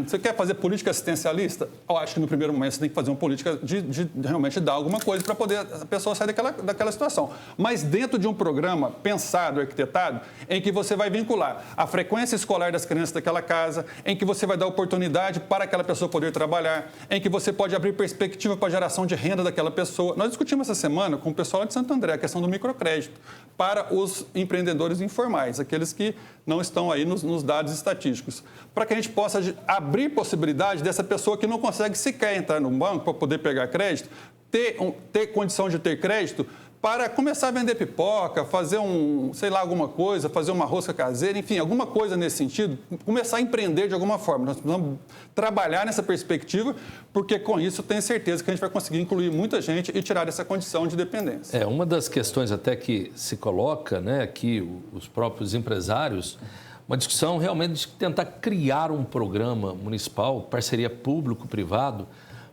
Você quer fazer política assistencialista? Eu acho que no primeiro momento você tem que fazer uma política de realmente dar alguma coisa para poder a pessoa sair daquela situação. Mas dentro de um programa pensado, arquitetado, em que você vai vincular a frequência escolar das crianças daquela casa, em que você vai dar oportunidade para aquela pessoa poder trabalhar, em que você pode abrir perspectiva para a geração de renda daquela pessoa. Nós discutimos essa semana com o pessoal de Santo André a questão do microcrédito para os empreendedores informais, aqueles que não estão aí nos dados estatísticos, para que a gente possa abrir possibilidade dessa pessoa que não consegue sequer entrar no banco para poder pegar crédito, ter condição de ter crédito para começar a vender pipoca, fazer alguma coisa, fazer uma rosca caseira, enfim, alguma coisa nesse sentido, começar a empreender de alguma forma. Nós precisamos trabalhar nessa perspectiva, porque com isso tenho certeza que a gente vai conseguir incluir muita gente e tirar essa condição de dependência. Uma das questões até que se coloca, né, aqui, os próprios empresários, uma discussão realmente de tentar criar um programa municipal, parceria público-privado,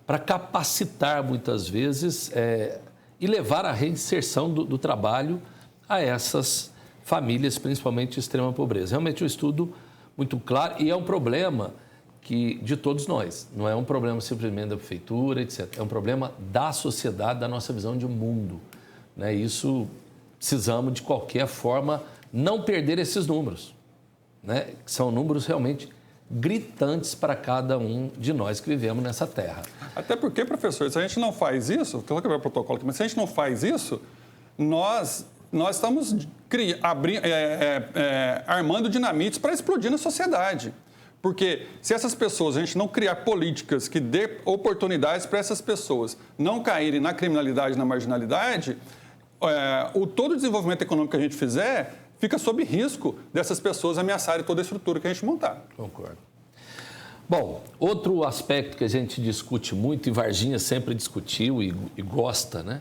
para capacitar muitas vezes e levar a reinserção do trabalho a essas famílias, principalmente de extrema pobreza. Realmente um estudo muito claro e é um problema de todos nós. Não é um problema simplesmente da prefeitura, etc. É um problema da sociedade, da nossa visão de mundo, né? Isso precisamos, de qualquer forma, não perder esses números, né? Que são números realmente gritantes para cada um de nós que vivemos nessa terra. Até porque, professor, se a gente não faz isso, vou quebrar o protocolo aqui, mas se a gente não faz isso, nós estamos armando dinamites para explodir na sociedade. Porque se essas pessoas, a gente não criar políticas que dê oportunidades para essas pessoas não caírem na criminalidade, na marginalidade, todo o desenvolvimento econômico que a gente fizer fica sob risco dessas pessoas ameaçarem toda a estrutura que a gente montar. Concordo. Bom, outro aspecto que a gente discute muito, e Varginha sempre discutiu e gosta, né,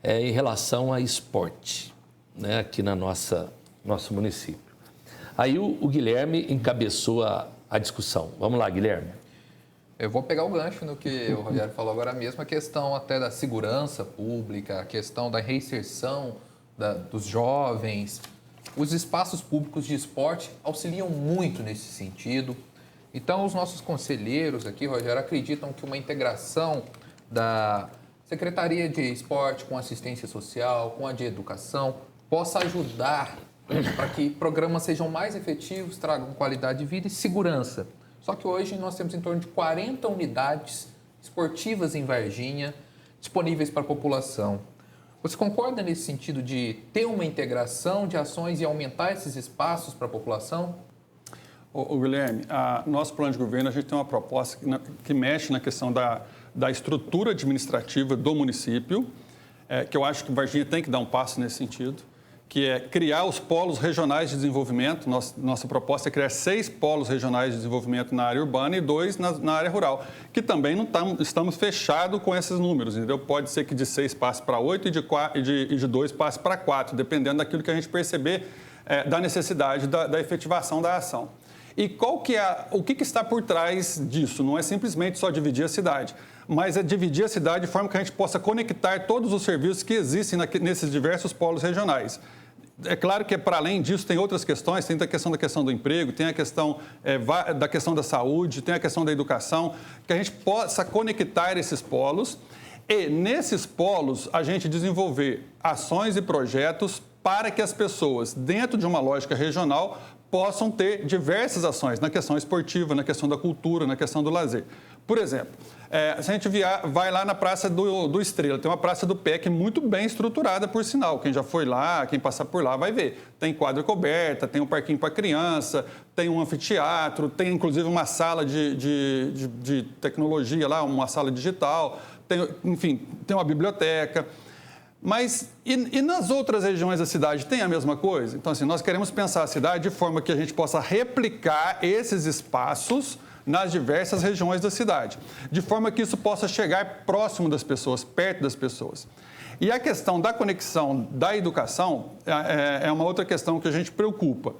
é em relação a esporte, né, aqui na nosso município. Aí o Guilherme encabeçou a discussão. Vamos lá, Guilherme. Eu vou pegar o gancho no que o Rogério falou agora mesmo, a questão até da segurança pública, a questão da reinserção dos jovens. Os espaços públicos de esporte auxiliam muito nesse sentido. Então, os nossos conselheiros aqui, Rogério, acreditam que uma integração da Secretaria de Esporte com assistência social, com a de educação, possa ajudar para que programas sejam mais efetivos, tragam qualidade de vida e segurança. Só que hoje nós temos em torno de 40 unidades esportivas em Varginha disponíveis para a população. Você concorda nesse sentido de ter uma integração de ações e aumentar esses espaços para a população? Guilherme, nosso plano de governo, a gente tem uma proposta que mexe na questão da estrutura administrativa do município, que eu acho que Varginha tem que dar um passo nesse sentido, que é criar os polos regionais de desenvolvimento. Nossa proposta é criar 6 polos regionais de desenvolvimento na área urbana e 2 na área rural, que também não estamos fechados com esses números, entendeu? Pode ser que de 6 passe para 8 e de 2 passe para 4, dependendo daquilo que a gente perceber da necessidade da efetivação da ação. E o que está por trás disso? Não é simplesmente só dividir a cidade, mas é dividir a cidade de forma que a gente possa conectar todos os serviços que existem nesses diversos polos regionais. É claro que, para além disso, tem outras questões, tem a questão do emprego, tem a questão da questão da saúde, tem a questão da educação, que a gente possa conectar esses polos e, nesses polos, a gente desenvolver ações e projetos para que as pessoas, dentro de uma lógica regional, possam ter diversas ações na questão esportiva, na questão da cultura, na questão do lazer. Por exemplo, se a gente vai lá na Praça do Estrela, tem uma Praça do PEC muito bem estruturada, por sinal. Quem já foi lá, quem passar por lá vai ver. Tem quadra coberta, tem um parquinho para criança, tem um anfiteatro, tem inclusive uma sala de tecnologia lá, uma sala digital, enfim, tem uma biblioteca. Mas e nas outras regiões da cidade tem a mesma coisa? Então, assim, nós queremos pensar a cidade de forma que a gente possa replicar esses espaços nas diversas regiões da cidade, de forma que isso possa chegar próximo das pessoas, perto das pessoas. E a questão da conexão da educação é uma outra questão que a gente preocupa.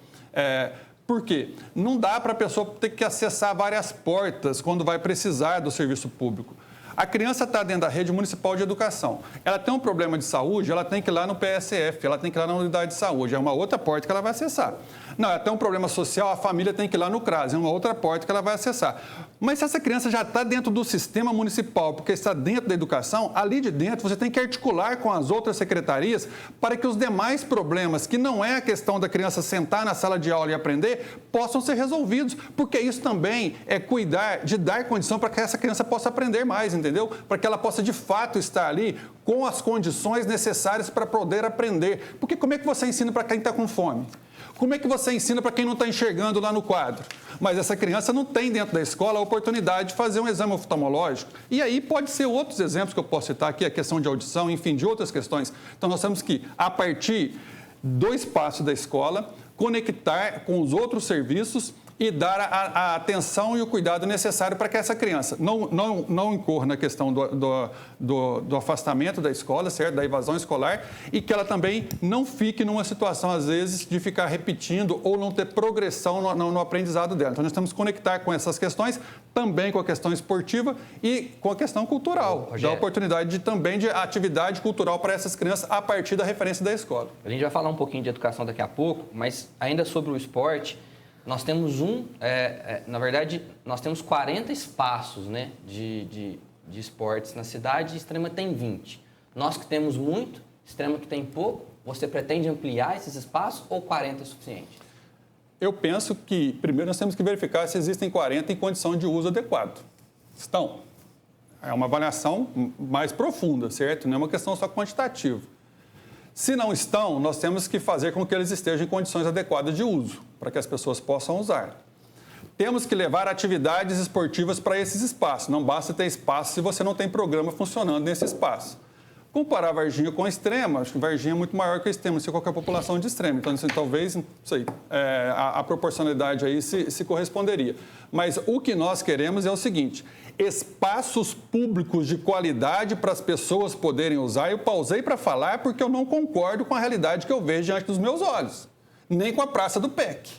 Por quê? Não dá para a pessoa ter que acessar várias portas quando vai precisar do serviço público. A criança está dentro da rede municipal de educação. Ela tem um problema de saúde, ela tem que ir lá no PSF, ela tem que ir lá na unidade de saúde. É uma outra porta que ela vai acessar. Não, ela tem um problema social, a família tem que ir lá no CRAS. É uma outra porta que ela vai acessar. Mas se essa criança já está dentro do sistema municipal, porque está dentro da educação, ali de dentro você tem que articular com as outras secretarias para que os demais problemas, que não é a questão da criança sentar na sala de aula e aprender, possam ser resolvidos. Porque isso também é cuidar de dar condição para que essa criança possa aprender mais, entendeu? Para que ela possa, de fato, estar ali com as condições necessárias para poder aprender. Porque como é que você ensina para quem está com fome? Como é que você ensina para quem não está enxergando lá no quadro? Mas essa criança não tem dentro da escola a oportunidade de fazer um exame oftalmológico. E aí pode ser outros exemplos que eu posso citar aqui, a questão de audição, enfim, de outras questões. Então nós temos que, a partir do espaço da escola, conectar com os outros serviços e dar a atenção e o cuidado necessário para que essa criança não incorra na questão do afastamento da escola, certo? Da evasão escolar, e que ela também não fique numa situação, às vezes, de ficar repetindo ou não ter progressão no aprendizado dela. Então, nós temos que conectar com essas questões, também com a questão esportiva e com a questão cultural. Dar oportunidade também de atividade cultural para essas crianças a partir da referência da escola. A gente vai falar um pouquinho de educação daqui a pouco, mas ainda sobre o esporte, nós temos na verdade, nós temos 40 espaços, né, de esportes na cidade, e Extrema tem 20. Nós que temos muito, Extrema que tem pouco, você pretende ampliar esses espaços ou 40 é suficiente? Eu penso que, primeiro, nós temos que verificar se existem 40 em condição de uso adequado. Estão. É uma avaliação mais profunda, certo? Não é uma questão só quantitativa. Se não estão, nós temos que fazer com que eles estejam em condições adequadas de uso, para que as pessoas possam usar. Temos que levar atividades esportivas para esses espaços. Não basta ter espaço se você não tem programa funcionando nesse espaço. Comparar Varginha com a Extrema, acho que Varginha é muito maior que a Extrema, se qualquer população de Extrema. Então, assim, talvez, não sei, a proporcionalidade aí se corresponderia. Mas o que nós queremos é o seguinte: espaços públicos de qualidade para as pessoas poderem usar. Eu pausei para falar porque eu não concordo com a realidade que eu vejo diante dos meus olhos. Nem com a Praça do PEC,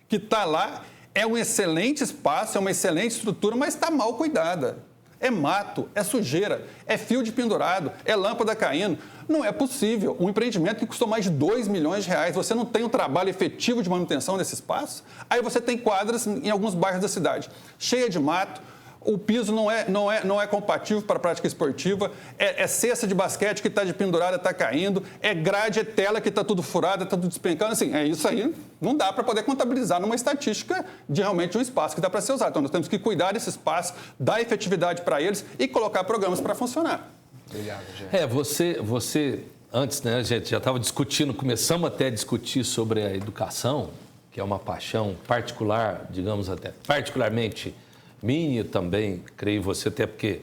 que está lá, é um excelente espaço, é uma excelente estrutura, mas está mal cuidada. É mato, é sujeira, é fio de pendurado, é lâmpada caindo. Não é possível. Um empreendimento que custou mais de 2 milhões de reais, você não tem um trabalho efetivo de manutenção desse espaço? Aí você tem quadras em alguns bairros da cidade, cheia de mato, o piso não é compatível para a prática esportiva, é cesta de basquete que está de pendurada, está caindo, é grade, é tela que está tudo furada, está tudo despencando. Assim, isso aí não dá para poder contabilizar numa estatística de realmente um espaço que dá para ser usado. Então, nós temos que cuidar desse espaço, dar efetividade para eles e colocar programas para funcionar. Obrigado, gente. Você antes, né, a gente já estava discutindo, começamos até a discutir sobre a educação, que é uma paixão particular, digamos até particularmente minha também, creio você, até porque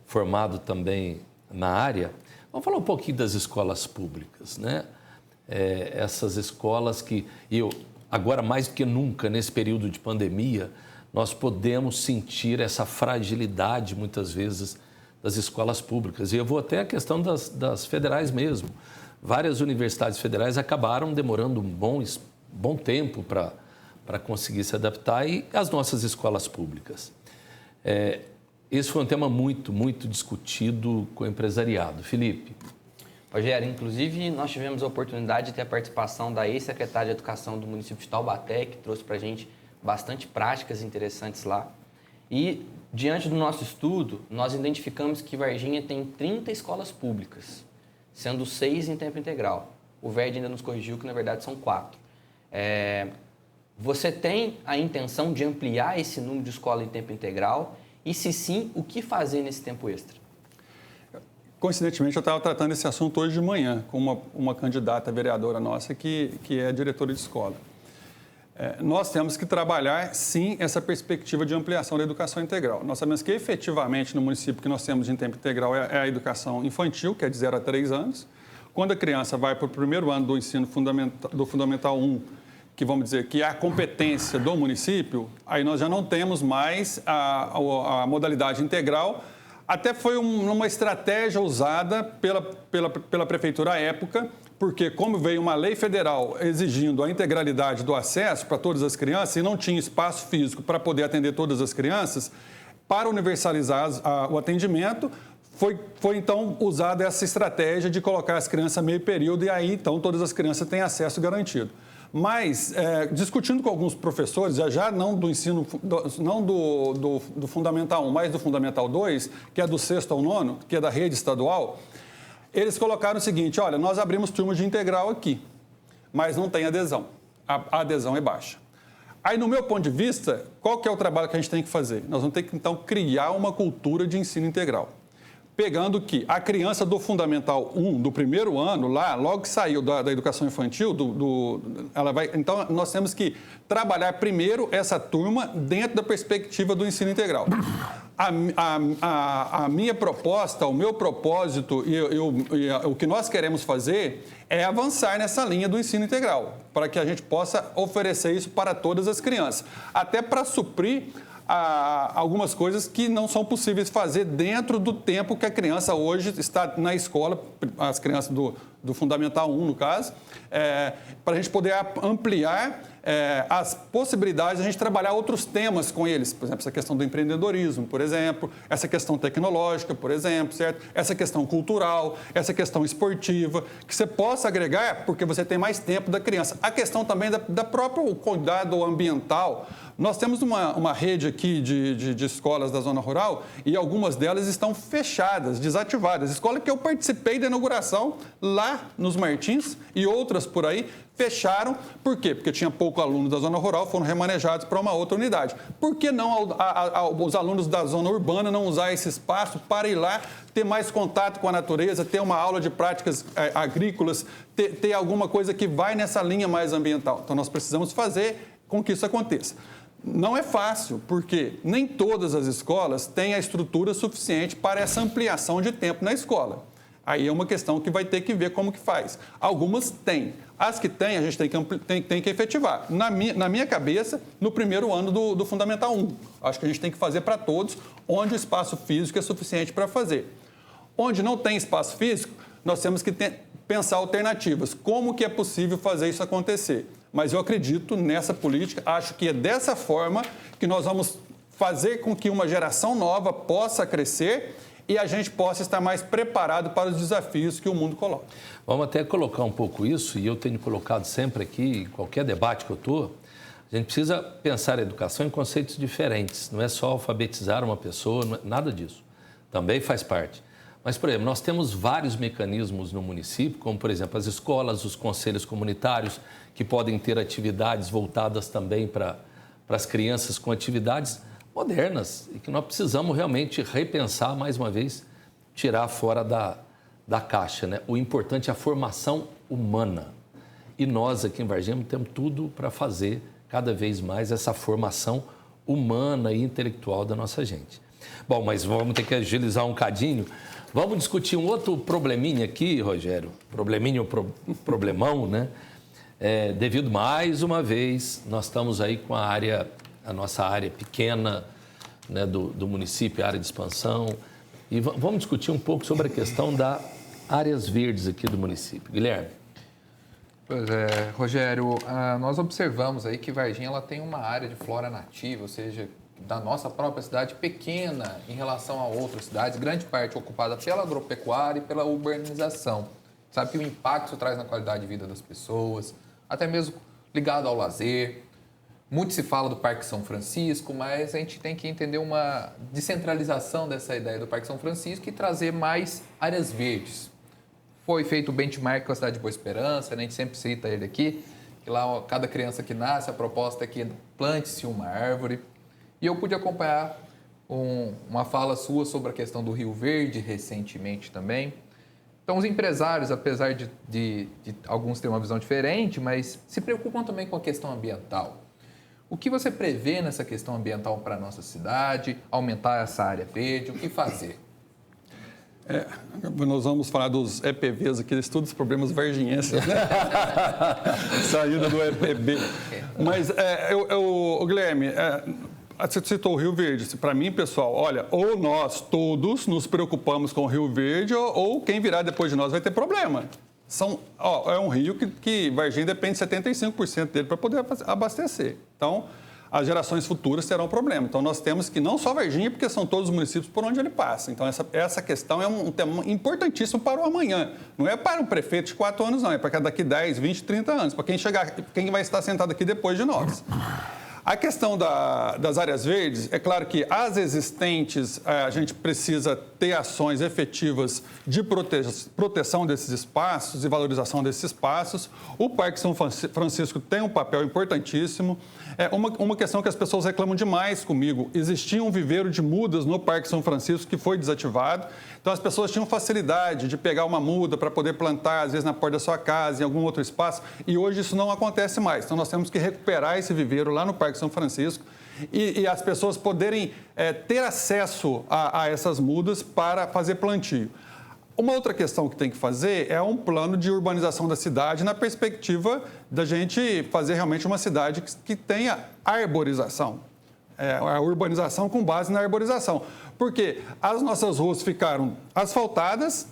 formado também na área. Vamos falar um pouquinho das escolas públicas, né? Essas escolas que, agora mais do que nunca, nesse período de pandemia, nós podemos sentir essa fragilidade, muitas vezes, das escolas públicas. E eu vou até a questão das federais mesmo. Várias universidades federais acabaram demorando um bom tempo para conseguir se adaptar, e as nossas escolas públicas. Esse foi um tema muito, muito discutido com o empresariado. Felipe. Rogério, inclusive nós tivemos a oportunidade de ter a participação da ex-secretária de Educação do município de Taubaté, que trouxe para a gente bastante práticas interessantes lá. E, diante do nosso estudo, nós identificamos que Varginha tem 30 escolas públicas, sendo 6 em tempo integral. O Verde ainda nos corrigiu que, na verdade, são 4. Você tem a intenção de ampliar esse número de escola em tempo integral? E, se sim, o que fazer nesse tempo extra? Coincidentemente, eu estava tratando esse assunto hoje de manhã com uma candidata vereadora nossa que é diretora de escola. Nós temos que trabalhar, sim, essa perspectiva de ampliação da educação integral. Nós sabemos que, efetivamente, no município que nós temos em tempo integral é a educação infantil, que é de 0 a 3 anos. Quando a criança vai para o primeiro ano do ensino do Fundamental 1, que vamos dizer que é a competência do município, aí nós já não temos mais a modalidade integral. Até foi uma estratégia usada pela prefeitura à época, porque como veio uma lei federal exigindo a integralidade do acesso para todas as crianças e não tinha espaço físico para poder atender todas as crianças, para universalizar o atendimento, foi então usada essa estratégia de colocar as crianças meio período e aí então todas as crianças têm acesso garantido. Mas, discutindo com alguns professores, já não do ensino, não do Fundamental 1, mas do Fundamental 2, que é do 6º ao 9º, que é da rede estadual, eles colocaram o seguinte: olha, nós abrimos turma de integral aqui, mas não tem adesão. A adesão é baixa. Aí, no meu ponto de vista, qual que é o trabalho que a gente tem que fazer? Nós vamos ter que, então, criar uma cultura de ensino integral. Pegando que a criança do Fundamental 1, do primeiro ano, lá, logo que saiu da educação infantil, ela vai. Então, nós temos que trabalhar primeiro essa turma dentro da perspectiva do ensino integral. A minha proposta, o meu propósito e o que nós queremos fazer é avançar nessa linha do ensino integral, para que a gente possa oferecer isso para todas as crianças, até para suprir algumas coisas que não são possíveis fazer dentro do tempo que a criança hoje está na escola, as crianças do Fundamental 1, no caso, para a gente poder ampliar as possibilidades de a gente trabalhar outros temas com eles. Por exemplo, essa questão do empreendedorismo, por exemplo, essa questão tecnológica, por exemplo, certo? Essa questão cultural, essa questão esportiva, que você possa agregar porque você tem mais tempo da criança. A questão também da próprio cuidado ambiental. Nós temos uma rede aqui de escolas da zona rural e algumas delas estão fechadas, desativadas. Escola que eu participei da inauguração lá nos Martins e outras por aí Fecharam, por quê? Porque tinha pouco aluno da zona rural, foram remanejados para uma outra unidade. Por que não os alunos da zona urbana não usar esse espaço para ir lá, ter mais contato com a natureza, ter uma aula de práticas agrícolas, ter alguma coisa que vai nessa linha mais ambiental? Então, nós precisamos fazer com que isso aconteça. Não é fácil, porque nem todas as escolas têm a estrutura suficiente para essa ampliação de tempo na escola. Aí é uma questão que vai ter que ver como que faz. Algumas têm. As que têm, a gente tem que efetivar. Na minha cabeça, no primeiro ano do Fundamental 1. Acho que a gente tem que fazer para todos, onde o espaço físico é suficiente para fazer. Onde não tem espaço físico, nós temos que pensar alternativas. Como que é possível fazer isso acontecer? Mas eu acredito nessa política, acho que é dessa forma que nós vamos fazer com que uma geração nova possa crescer e a gente possa estar mais preparado para os desafios que o mundo coloca. Vamos até colocar um pouco isso, e eu tenho colocado sempre aqui, em qualquer debate que eu estou, a gente precisa pensar a educação em conceitos diferentes. Não é só alfabetizar uma pessoa, nada disso. Também faz parte. Mas, por exemplo, nós temos vários mecanismos no município, como, por exemplo, as escolas, os conselhos comunitários, que podem ter atividades voltadas também para as crianças com atividades modernas e que nós precisamos realmente repensar, mais uma vez, tirar fora da caixa, né? O importante é a formação humana. E nós aqui em Varginha temos tudo para fazer cada vez mais essa formação humana e intelectual da nossa gente. Bom, mas vamos ter que agilizar um cadinho. Vamos discutir um outro probleminha aqui, Rogério. Problemão, né? Devido mais uma vez, nós estamos aí com a nossa área pequena, né, do município, a área de expansão. E vamos discutir um pouco sobre a questão das áreas verdes aqui do município. Guilherme. Pois é, Rogério, nós observamos aí que Varginha ela tem uma área de flora nativa, ou seja, da nossa própria cidade pequena em relação a outras cidades, grande parte ocupada pela agropecuária e pela urbanização. Sabe que o impacto isso traz na qualidade de vida das pessoas, até mesmo ligado ao lazer. Muito se fala do Parque São Francisco, mas a gente tem que entender uma descentralização dessa ideia do Parque São Francisco e trazer mais áreas verdes. Foi feito o benchmark com a cidade de Boa Esperança, né? A gente sempre cita ele aqui, que lá cada criança que nasce, a proposta é que plante-se uma árvore. E eu pude acompanhar uma fala sua sobre a questão do Rio Verde recentemente também. Então, os empresários, apesar de alguns terem uma visão diferente, mas se preocupam também com a questão ambiental. O que você prevê nessa questão ambiental para a nossa cidade? Aumentar essa área verde? O que fazer? Nós vamos falar dos EPVs aqui, estudo dos problemas varginhenses, né? Saída do EPB. Mas, Guilherme, você citou o Rio Verde. Para mim, pessoal, olha, ou nós todos nos preocupamos com o Rio Verde ou quem virá depois de nós vai ter problema. É um rio que Varginha depende de 75% dele para poder abastecer. Então, as gerações futuras terão problema. Então, nós temos que, não só Varginha, porque são todos os municípios por onde ele passa. Então, essa questão é um tema importantíssimo para o amanhã. Não é para um prefeito de 4 anos, não. É para daqui 10, 20, 30 anos. Para quem vai estar sentado aqui depois de nós. A questão das áreas verdes, é claro que as existentes, a gente precisa ter ações efetivas de proteção desses espaços e valorização desses espaços. O Parque São Francisco tem um papel importantíssimo. Uma questão que as pessoas reclamam demais comigo, existia um viveiro de mudas no Parque São Francisco que foi desativado. Então, as pessoas tinham facilidade de pegar uma muda para poder plantar, às vezes, na porta da sua casa, em algum outro espaço. E hoje isso não acontece mais. Então, nós temos que recuperar esse viveiro lá no Parque São Francisco e as pessoas poderem ter acesso a essas mudas para fazer plantio. Uma outra questão que tem que fazer é um plano de urbanização da cidade na perspectiva da gente fazer realmente uma cidade que tenha arborização. A urbanização com base na arborização. Porque as nossas ruas ficaram asfaltadas,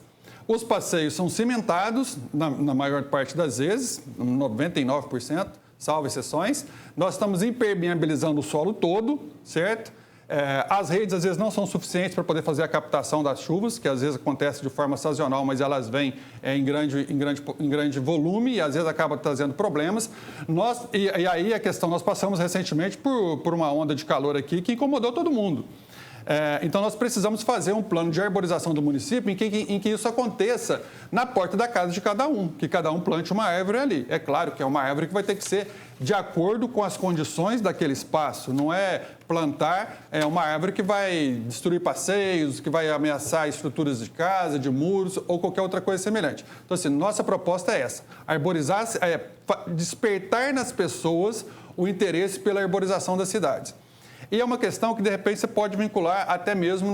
os passeios são cimentados, na maior parte das vezes, 99%, salvo exceções. Nós estamos impermeabilizando o solo todo, certo? As redes, às vezes, não são suficientes para poder fazer a captação das chuvas, que às vezes acontece de forma sazonal, mas elas vêm em grande volume e às vezes acaba trazendo problemas. E aí a questão, nós passamos recentemente por uma onda de calor aqui que incomodou todo mundo. Então, nós precisamos fazer um plano de arborização do município em que isso aconteça na porta da casa de cada um, que cada um plante uma árvore ali. É claro que é uma árvore que vai ter que ser de acordo com as condições daquele espaço, não é plantar uma árvore que vai destruir passeios, que vai ameaçar estruturas de casa, de muros ou qualquer outra coisa semelhante. Então, assim, nossa proposta é essa, arborizar, despertar nas pessoas o interesse pela arborização das cidades. E é uma questão que, de repente, você pode vincular até mesmo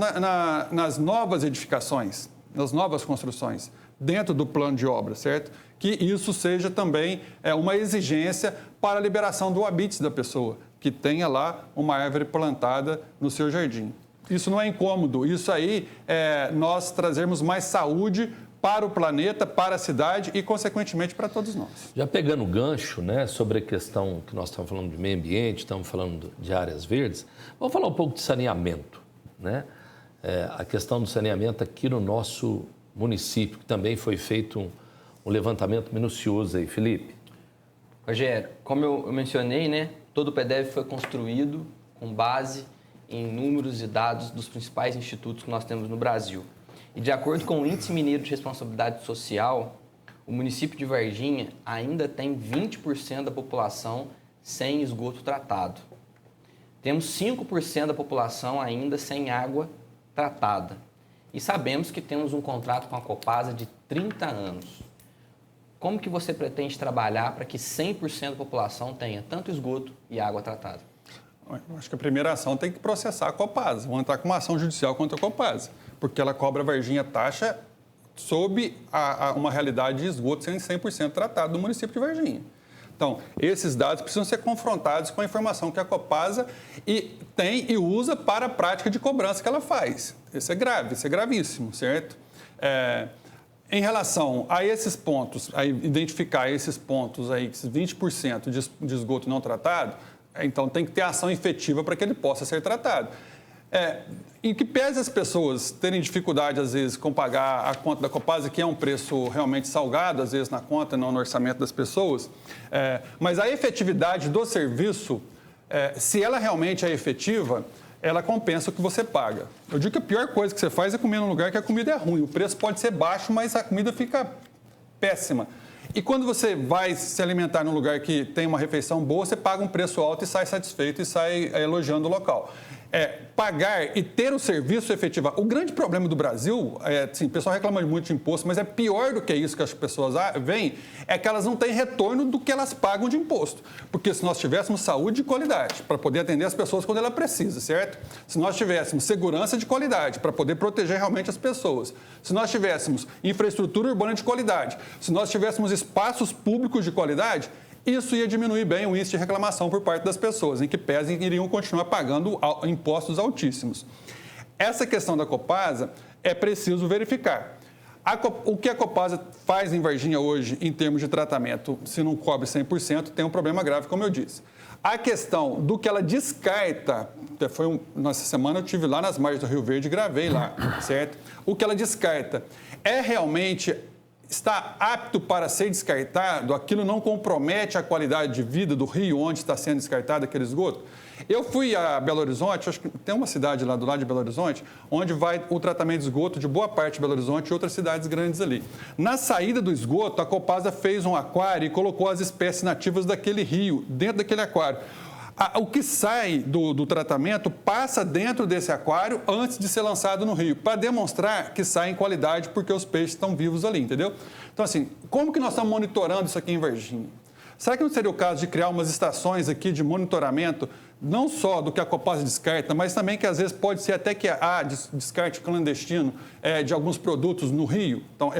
nas novas edificações, nas novas construções, dentro do plano de obra, certo? Que isso seja também uma exigência para a liberação do habites da pessoa, que tenha lá uma árvore plantada no seu jardim. Isso não é incômodo, isso aí é nós trazermos mais saúde para o planeta, para a cidade e, consequentemente, para todos nós. Já pegando o gancho, né, sobre a questão que nós estamos falando de meio ambiente, estamos falando de áreas verdes, vamos falar um pouco de saneamento, né? A questão do saneamento aqui no nosso município, que também foi feito um levantamento minucioso aí, Felipe. Rogério, como eu mencionei, né, todo o PDEV foi construído com base em números e dados dos principais institutos que nós temos no Brasil. E de acordo com o Índice Mineiro de Responsabilidade Social, o município de Varginha ainda tem 20% da população sem esgoto tratado. Temos 5% da população ainda sem água tratada. E sabemos que temos um contrato com a Copasa de 30 anos. Como que você pretende trabalhar para que 100% da população tenha tanto esgoto e água tratada? Eu acho que a primeira ação tem que processar a Copasa. Vamos entrar com uma ação judicial contra a Copasa, porque ela cobra a Varginha taxa sob uma realidade de esgoto sendo 100% tratado no município de Varginha. Então, esses dados precisam ser confrontados com a informação que a Copasa tem e usa para a prática de cobrança que ela faz. Isso é grave, isso é gravíssimo, certo? Em relação a esses pontos, a identificar esses pontos aí, esses 20% de esgoto não tratado, então tem que ter ação efetiva para que ele possa ser tratado. Em que pese as pessoas terem dificuldade, às vezes, com pagar a conta da Copasa, que é um preço realmente salgado, às vezes, na conta, não no orçamento das pessoas, mas a efetividade do serviço, se ela realmente é efetiva, ela compensa o que você paga. Eu digo que a pior coisa que você faz é comer num lugar que a comida é ruim. O preço pode ser baixo, mas a comida fica péssima. E quando você vai se alimentar num lugar que tem uma refeição boa, você paga um preço alto e sai satisfeito e sai elogiando o local. Pagar e ter o serviço efetivo. O grande problema do Brasil, assim, o pessoal reclama muito de imposto, mas é pior do que isso que as pessoas veem, é que elas não têm retorno do que elas pagam de imposto. Porque se nós tivéssemos saúde de qualidade, para poder atender as pessoas quando ela precisa, certo? Se nós tivéssemos segurança de qualidade, para poder proteger realmente as pessoas, se nós tivéssemos infraestrutura urbana de qualidade, se nós tivéssemos espaços públicos de qualidade, isso ia diminuir bem o índice de reclamação por parte das pessoas, em que pesem iriam continuar pagando impostos altíssimos. Essa questão da Copasa é preciso verificar. O que a Copasa faz em Varginha hoje, em termos de tratamento, se não cobre 100%, tem um problema grave, como eu disse. A questão do que ela descarta, nessa semana eu estive lá nas margens do Rio Verde e gravei lá, certo? O que ela descarta é realmente... está apto para ser descartado, aquilo não compromete a qualidade de vida do rio onde está sendo descartado aquele esgoto? Eu fui a Belo Horizonte, acho que tem uma cidade lá do lado de Belo Horizonte, onde vai o tratamento de esgoto de boa parte de Belo Horizonte e outras cidades grandes ali. Na saída do esgoto, a Copasa fez um aquário e colocou as espécies nativas daquele rio dentro daquele aquário. O que sai do tratamento passa dentro desse aquário antes de ser lançado no rio, para demonstrar que sai em qualidade porque os peixes estão vivos ali, entendeu? Então, assim, como que nós estamos monitorando isso aqui em Varginha? Será que não seria o caso de criar umas estações aqui de monitoramento, não só do que a Copasa descarta, mas também que às vezes pode ser até que há descarte clandestino de alguns produtos no rio? Então,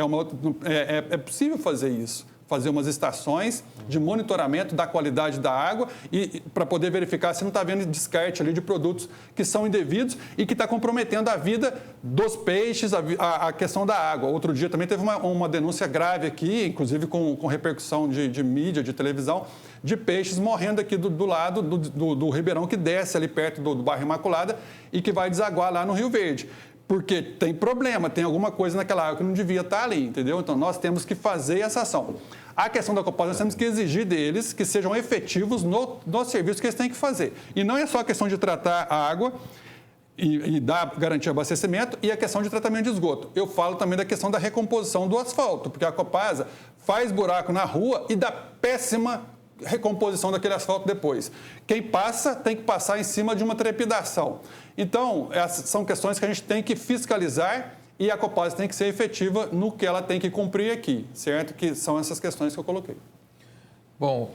é possível fazer isso. Fazer umas estações de monitoramento da qualidade da água e para poder verificar se não está havendo descarte ali de produtos que são indevidos e que está comprometendo a vida dos peixes, a questão da água. Outro dia também teve uma denúncia grave aqui, inclusive com repercussão de mídia, de televisão, de peixes morrendo aqui do lado do ribeirão que desce ali perto do bairro Imaculada e que vai desaguar lá no Rio Verde. Porque tem problema, tem alguma coisa naquela água que não devia estar ali, entendeu? Então, nós temos que fazer essa ação. A questão da Copasa, nós temos que exigir deles que sejam efetivos no serviço que eles têm que fazer. E não é só a questão de tratar a água, e dá garantia de abastecimento, e a questão de tratamento de esgoto. Eu falo também da questão da recomposição do asfalto, porque a Copasa faz buraco na rua e dá péssima recomposição daquele asfalto depois. Quem passa tem que passar em cima de uma trepidação. Então, essas são questões que a gente tem que fiscalizar e a Copasa tem que ser efetiva no que ela tem que cumprir aqui, certo? Que são essas questões que eu coloquei. Bom,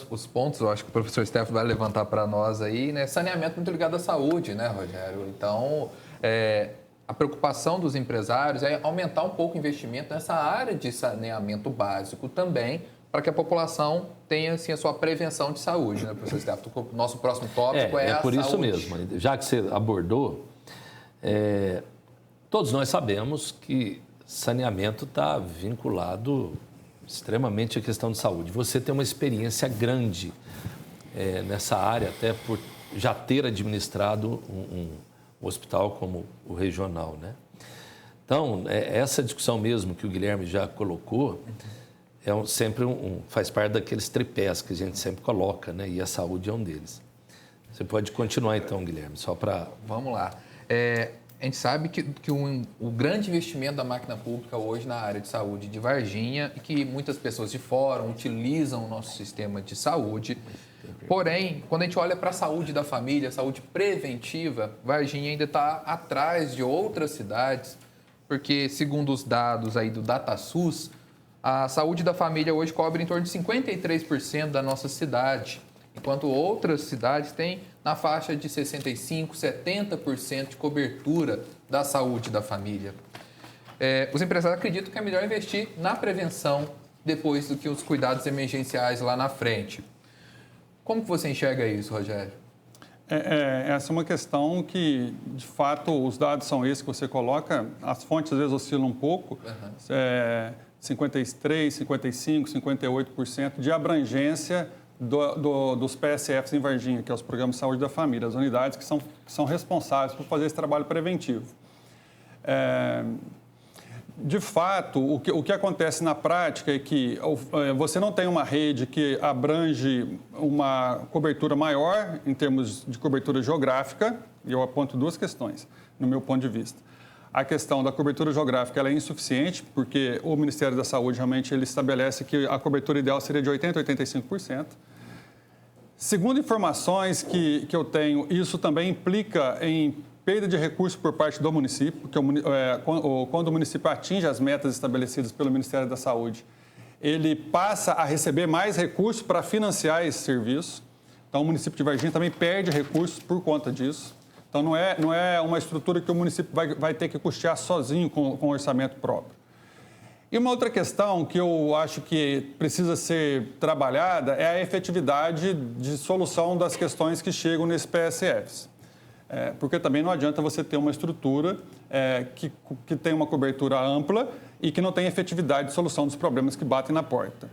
os pontos, eu acho que o professor Stefano vai levantar para nós aí, né? Saneamento muito ligado à saúde, né, Rogério? Então, a preocupação dos empresários é aumentar um pouco o investimento nessa área de saneamento básico também, para que a população tenha assim, a sua prevenção de saúde, né, professor Stefano? O nosso próximo tópico é a por saúde. isso mesmo. Já que você abordou, todos nós sabemos que saneamento está vinculado extremamente à questão de saúde. Você tem uma experiência grande nessa área, até por já ter administrado um hospital como o regional, né? Então, essa discussão mesmo que o Guilherme já colocou, sempre faz parte daqueles tripés que a gente sempre coloca, né? E a saúde é um deles. Você pode continuar então, Guilherme, só para... Vamos lá. A gente sabe que o grande investimento da máquina pública hoje na área de saúde de Varginha, e que muitas pessoas de fora utilizam o nosso sistema de saúde. Porém, quando a gente olha para a saúde da família, a saúde preventiva, Varginha ainda está atrás de outras cidades, porque segundo os dados aí do DataSUS, a saúde da família hoje cobre em torno de 53% da nossa cidade, enquanto outras cidades têm na faixa de 65%, 70% de cobertura da saúde da família. Os empresários acreditam que é melhor investir na prevenção depois do que os cuidados emergenciais lá na frente. Como que você enxerga isso, Rogério? Essa é uma questão que, de fato, os dados são esses que você coloca, as fontes às vezes oscilam um pouco, 53%, 55%, 58% de abrangência dos PSFs em Varginha, que é os Programas de Saúde da Família, as unidades que são responsáveis por fazer esse trabalho preventivo. De fato, o que acontece na prática é que você não tem uma rede que abrange uma cobertura maior em termos de cobertura geográfica, e eu aponto duas questões, no meu ponto de vista. A questão da cobertura geográfica ela é insuficiente, porque o Ministério da Saúde realmente ele estabelece que a cobertura ideal seria de 80% a 85%. Segundo informações que eu tenho, isso também implica em perda de recursos por parte do município, porque quando o município atinge as metas estabelecidas pelo Ministério da Saúde, ele passa a receber mais recursos para financiar esse serviço. Então, o município de Varginha também perde recursos por conta disso. Então, não é uma estrutura que o município vai ter que custear sozinho com orçamento próprio. E uma outra questão que eu acho que precisa ser trabalhada é a efetividade de solução das questões que chegam nesses PSFs. Porque também não adianta você ter uma estrutura que tem uma cobertura ampla e que não tem efetividade de solução dos problemas que batem na porta.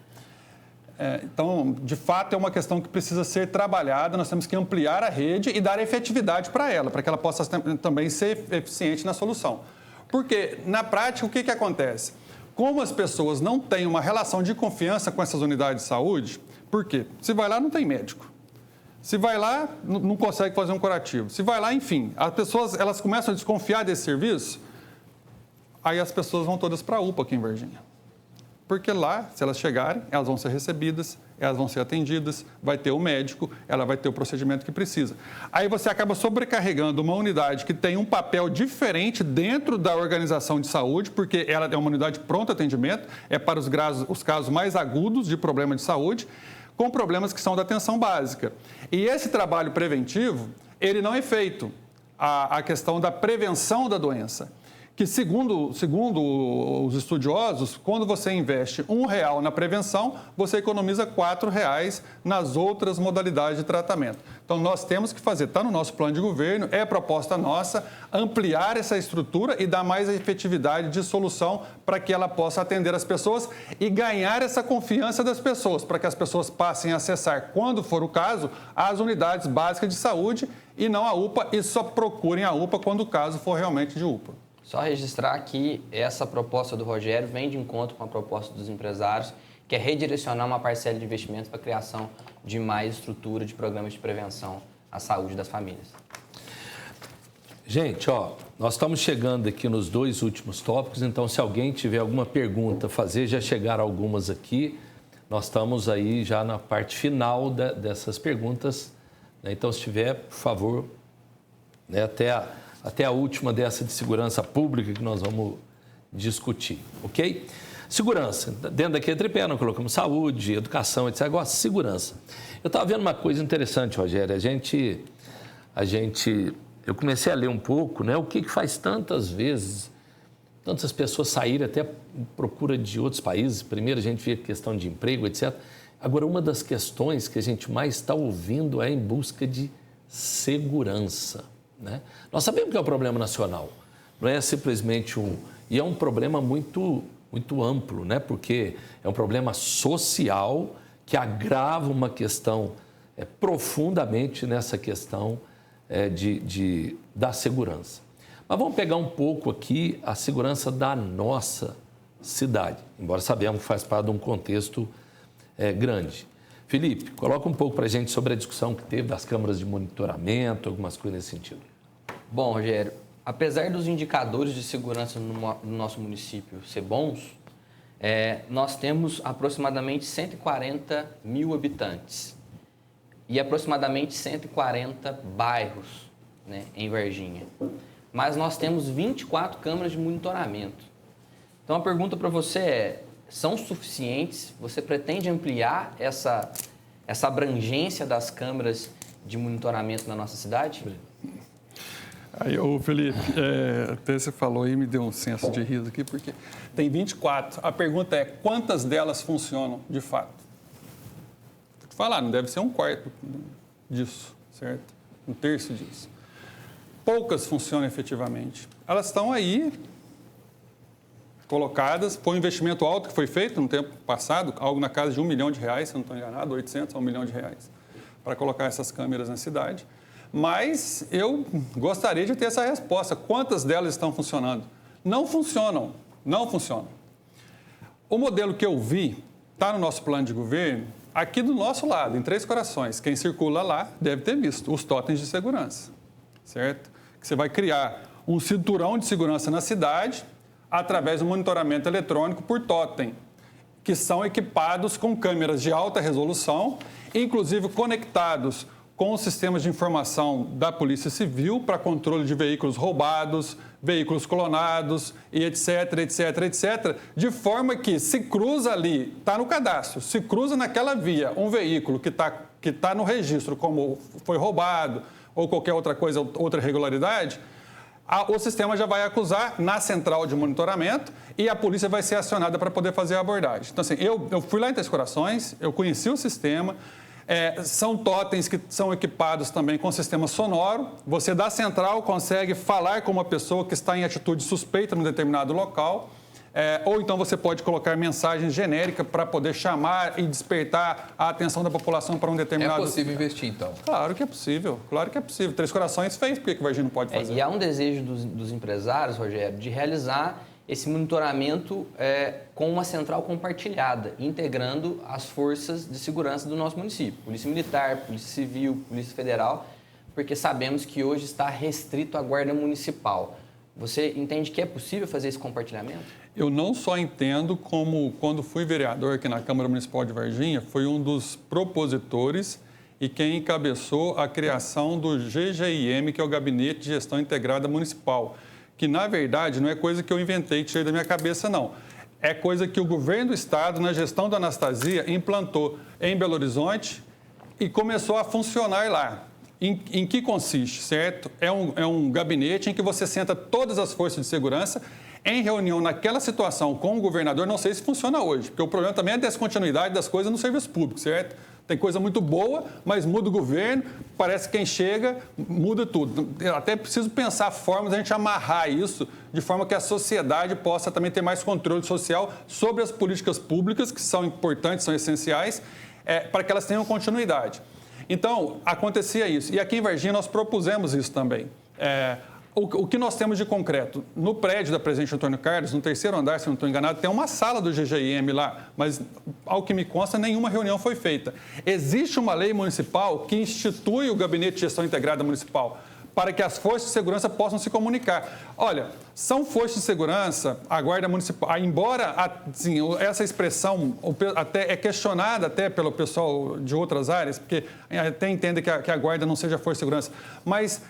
Então, de fato, é uma questão que precisa ser trabalhada, nós temos que ampliar a rede e dar efetividade para ela, para que ela possa também ser eficiente na solução. Porque, na prática, o que acontece? Como as pessoas não têm uma relação de confiança com essas unidades de saúde, por quê? Se vai lá, não tem médico. Se vai lá, não consegue fazer um curativo. Se vai lá, enfim, as pessoas elas começam a desconfiar desse serviço, aí as pessoas vão todas para a UPA aqui em Varginha. Porque lá, se elas chegarem, elas vão ser recebidas, elas vão ser atendidas, vai ter o médico, ela vai ter o procedimento que precisa. Aí você acaba sobrecarregando uma unidade que tem um papel diferente dentro da organização de saúde, porque ela é uma unidade de pronto atendimento, é para os casos mais agudos de problema de saúde, com problemas que são da atenção básica. E esse trabalho preventivo, ele não é feito. A questão da prevenção da doença. Que, segundo os estudiosos, quando você investe R$1 na prevenção, você economiza R$4 nas outras modalidades de tratamento. Então, nós temos que fazer, está no nosso plano de governo, é proposta nossa, ampliar essa estrutura e dar mais efetividade de solução para que ela possa atender as pessoas e ganhar essa confiança das pessoas, para que as pessoas passem a acessar, quando for o caso, as unidades básicas de saúde e não a UPA, e só procurem a UPA quando o caso for realmente de UPA. Só registrar que essa proposta do Rogério vem de encontro com a proposta dos empresários, que é redirecionar uma parcela de investimentos para a criação de mais estrutura de programas de prevenção à saúde das famílias. Gente, nós estamos chegando aqui nos 2 últimos tópicos, então se alguém tiver alguma pergunta a fazer, já chegaram algumas aqui, nós estamos aí já na parte final dessas perguntas, né? Então se tiver, por favor, né, até a última dessa de segurança pública que nós vamos discutir, ok? Segurança, dentro daquele tripé, nós colocamos saúde, educação, etc. Agora, segurança. Eu estava vendo uma coisa interessante, Rogério, eu comecei a ler um pouco, né, o que faz tantas pessoas saírem até em procura de outros países. Primeiro a gente vê a questão de emprego, etc. Agora, uma das questões que a gente mais está ouvindo é em busca de segurança, né? Nós sabemos que é um problema nacional, não é simplesmente e é um problema muito, muito amplo, né? Porque é um problema social que agrava uma questão profundamente nessa questão da segurança. Mas vamos pegar um pouco aqui a segurança da nossa cidade, embora sabemos que faz parte de um contexto grande. Felipe, coloca um pouco para a gente sobre a discussão que teve das câmaras de monitoramento, algumas coisas nesse sentido. Bom, Rogério, apesar dos indicadores de segurança no nosso município ser bons, nós temos aproximadamente 140 mil habitantes e aproximadamente 140 bairros, né, em Varginha. Mas nós temos 24 câmaras de monitoramento. Então a pergunta para você são suficientes? Você pretende ampliar essa abrangência das câmaras de monitoramento na nossa cidade? Aí, Felipe, até você falou aí, me deu um senso de riso aqui, porque tem 24. A pergunta é, quantas delas funcionam de fato? Vou te falar, não deve ser um quarto disso, certo? Um terço disso. Poucas funcionam efetivamente. Elas estão aí, colocadas, foi um investimento alto que foi feito no tempo passado, algo na casa de R$1 milhão, se eu não estou enganado, 800 a R$1 milhão, para colocar essas câmeras na cidade. Mas eu gostaria de ter essa resposta. Quantas delas estão funcionando? Não funcionam. Não funcionam. O modelo que eu vi está no nosso plano de governo, aqui do nosso lado, em Três Corações. Quem circula lá deve ter visto os totens de segurança, certo? Que você vai criar um cinturão de segurança na cidade através do monitoramento eletrônico por totem, que são equipados com câmeras de alta resolução, inclusive conectados com os sistemas de informação da Polícia Civil para controle de veículos roubados, veículos clonados e etc, de forma que se cruza ali, está no cadastro, se cruza naquela via um veículo que tá no registro como foi roubado ou qualquer outra coisa, outra irregularidade, o sistema já vai acusar na central de monitoramento e a polícia vai ser acionada para poder fazer a abordagem. Então, assim, eu fui lá em Três Corações, eu conheci o sistema. São totens que são equipados também com sistema sonoro. Você da central consegue falar com uma pessoa que está em atitude suspeita num determinado local. Ou então você pode colocar mensagem genérica para poder chamar e despertar a atenção da população para um determinado... É possível investir, então? Claro que é possível, claro que é possível. Três Corações fez, por que o Varginha não pode fazer? E há um desejo dos empresários, Rogério, de realizar esse monitoramento com uma central compartilhada, integrando as forças de segurança do nosso município, Polícia Militar, Polícia Civil, Polícia Federal, porque sabemos que hoje está restrito à Guarda Municipal. Você entende que é possível fazer esse compartilhamento? Eu não só entendo, como quando fui vereador aqui na Câmara Municipal de Varginha, foi um dos propositores e quem encabeçou a criação do GGIM, que é o Gabinete de Gestão Integrada Municipal, que, na verdade, não é coisa que eu inventei, tirei da minha cabeça, não. É coisa que o governo do Estado, na gestão da Anastasia, implantou em Belo Horizonte e começou a funcionar lá. Em que consiste, certo? É um gabinete em que você senta todas as forças de segurança em reunião naquela situação com o governador. Não sei se funciona hoje, porque o problema também é a descontinuidade das coisas no serviço público, certo? Tem coisa muito boa, mas muda o governo, parece que quem chega muda tudo. Eu até preciso pensar formas de a gente amarrar isso de forma que a sociedade possa também ter mais controle social sobre as políticas públicas, que são importantes, são essenciais, para que elas tenham continuidade. Então, acontecia isso. E aqui em Varginha nós propusemos isso também. O que nós temos de concreto? No prédio da Presidente Antônio Carlos, no terceiro andar, se não estou enganado, tem uma sala do GGIM lá, mas, ao que me consta, nenhuma reunião foi feita. Existe uma lei municipal que institui o Gabinete de Gestão Integrada Municipal para que as forças de segurança possam se comunicar. Olha, são forças de segurança, a Guarda Municipal, embora assim, essa expressão até é questionada até pelo pessoal de outras áreas, porque até entende que a Guarda não seja força de segurança, mas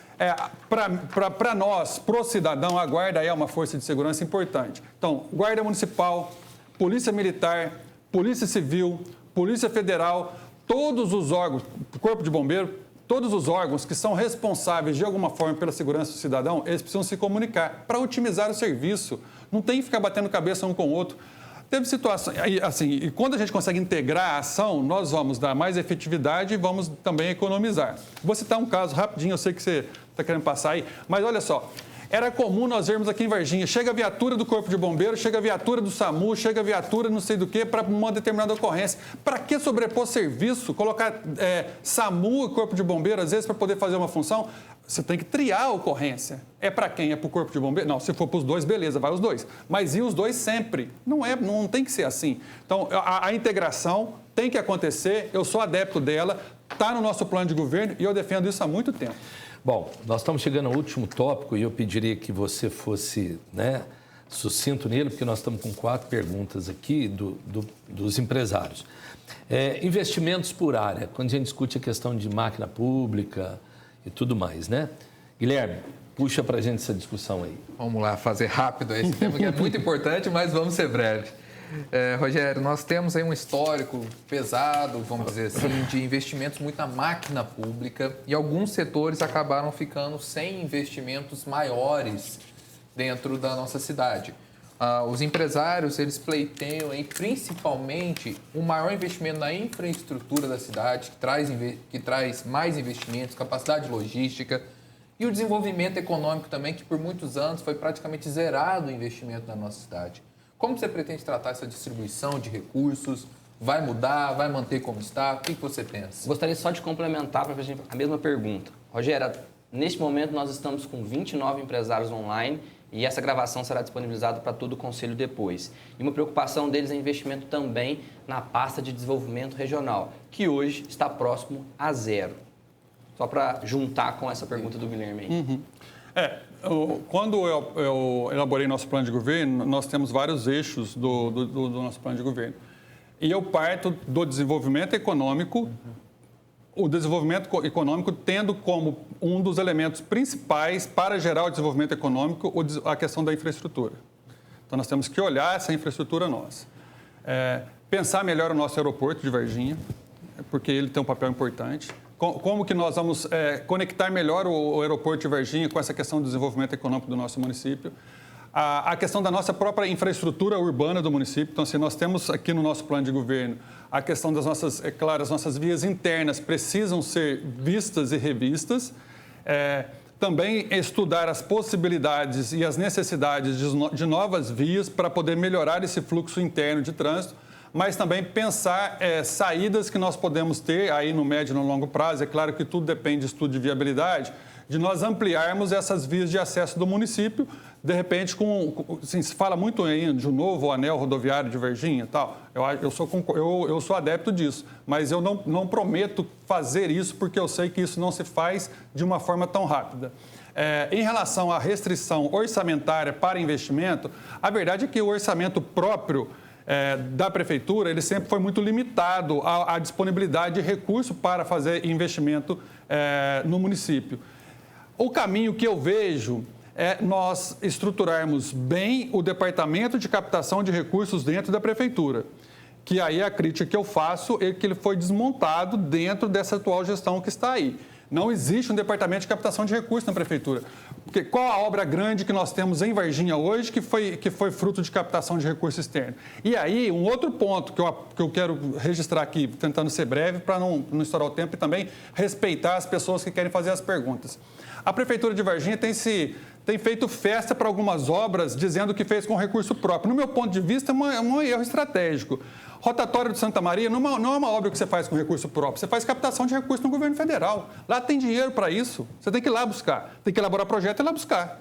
para nós, pro cidadão, a Guarda é uma força de segurança importante. Então, Guarda Municipal, Polícia Militar, Polícia Civil, Polícia Federal, todos os órgãos, Corpo de Bombeiro, todos os órgãos que são responsáveis de alguma forma pela segurança do cidadão, eles precisam se comunicar para otimizar o serviço. Não tem que ficar batendo cabeça um com o outro. Teve situações, assim, e quando a gente consegue integrar a ação, nós vamos dar mais efetividade e vamos também economizar. Vou citar um caso rapidinho, eu sei que você está querendo passar aí, mas olha só. Era comum nós vermos aqui em Varginha, chega a viatura do Corpo de Bombeiros, chega a viatura do SAMU, chega a viatura não sei do que para uma determinada ocorrência. Para que sobrepor serviço, colocar SAMU e Corpo de Bombeiros, às vezes, para poder fazer uma função? Você tem que triar a ocorrência. É para quem? É para o Corpo de Bombeiros? Não, se for para os dois, beleza, vai os dois. Mas e os dois sempre? Não tem que ser assim. Então, a integração tem que acontecer, eu sou adepto dela, está no nosso plano de governo e eu defendo isso há muito tempo. Bom, nós estamos chegando ao último tópico e eu pediria que você fosse sucinto nele, porque nós estamos com 4 perguntas aqui dos empresários. Investimentos por área, quando a gente discute a questão de máquina pública e tudo mais, né? Guilherme, puxa para a gente essa discussão aí. Vamos lá, fazer rápido esse tema que é muito importante, mas vamos ser breves. Rogério, nós temos aí um histórico pesado, vamos dizer assim, de investimentos muito na máquina pública e alguns setores acabaram ficando sem investimentos maiores dentro da nossa cidade. Os empresários, eles pleiteiam aí, principalmente o maior investimento na infraestrutura da cidade, que traz mais investimentos, capacidade logística e o desenvolvimento econômico também, que por muitos anos foi praticamente zerado o investimento na nossa cidade. Como você pretende tratar essa distribuição de recursos? Vai mudar? Vai manter como está? O que você pensa? Gostaria só de complementar para a mesma pergunta. Rogério, neste momento nós estamos com 29 empresários online e essa gravação será disponibilizada para todo o Conselho depois. E uma preocupação deles é investimento também na pasta de desenvolvimento regional, que hoje está próximo a 0. Só para juntar com essa pergunta do Guilherme aí. Uhum. Quando eu elaborei nosso plano de governo, nós temos vários eixos do nosso plano de governo. E eu parto do desenvolvimento econômico, o desenvolvimento econômico tendo como um dos elementos principais para gerar o desenvolvimento econômico a questão da infraestrutura. Então, nós temos que olhar essa infraestrutura nossa. Pensar melhor o nosso aeroporto de Varginha, porque ele tem um papel importante. Como que nós vamos conectar melhor o aeroporto de Varginha com essa questão do desenvolvimento econômico do nosso município. A questão da nossa própria infraestrutura urbana do município. Então, assim, nós temos aqui no nosso plano de governo a questão das nossas, as nossas vias internas precisam ser vistas e revistas. Também estudar as possibilidades e as necessidades de novas vias para poder melhorar esse fluxo interno de trânsito, mas também pensar saídas que nós podemos ter aí no médio e no longo prazo. É claro que tudo depende de estudo de viabilidade, de nós ampliarmos essas vias de acesso do município, de repente, assim, se fala muito aí de um novo anel rodoviário de Varginha e tal. Eu sou adepto disso, mas eu não prometo fazer isso porque eu sei que isso não se faz de uma forma tão rápida. Em relação à restrição orçamentária para investimento, a verdade é que o orçamento próprio da Prefeitura, ele sempre foi muito limitado à disponibilidade de recurso para fazer investimento no município. O caminho que eu vejo é nós estruturarmos bem o Departamento de Captação de Recursos dentro da Prefeitura, que aí a crítica que eu faço é que ele foi desmontado dentro dessa atual gestão que está aí. Não existe um departamento de captação de recursos na Prefeitura. Porque qual a obra grande que nós temos em Varginha hoje que foi fruto de captação de recursos externos? E aí, um outro ponto que eu quero registrar aqui, tentando ser breve para não estourar o tempo e também respeitar as pessoas que querem fazer as perguntas. A Prefeitura de Varginha tem feito festa para algumas obras dizendo que fez com recurso próprio. No meu ponto de vista, é um erro estratégico. Rotatório de Santa Maria não é uma obra que você faz com recurso próprio, você faz captação de recursos no governo federal. Lá tem dinheiro para isso, você tem que ir lá buscar, tem que elaborar projeto e ir lá buscar.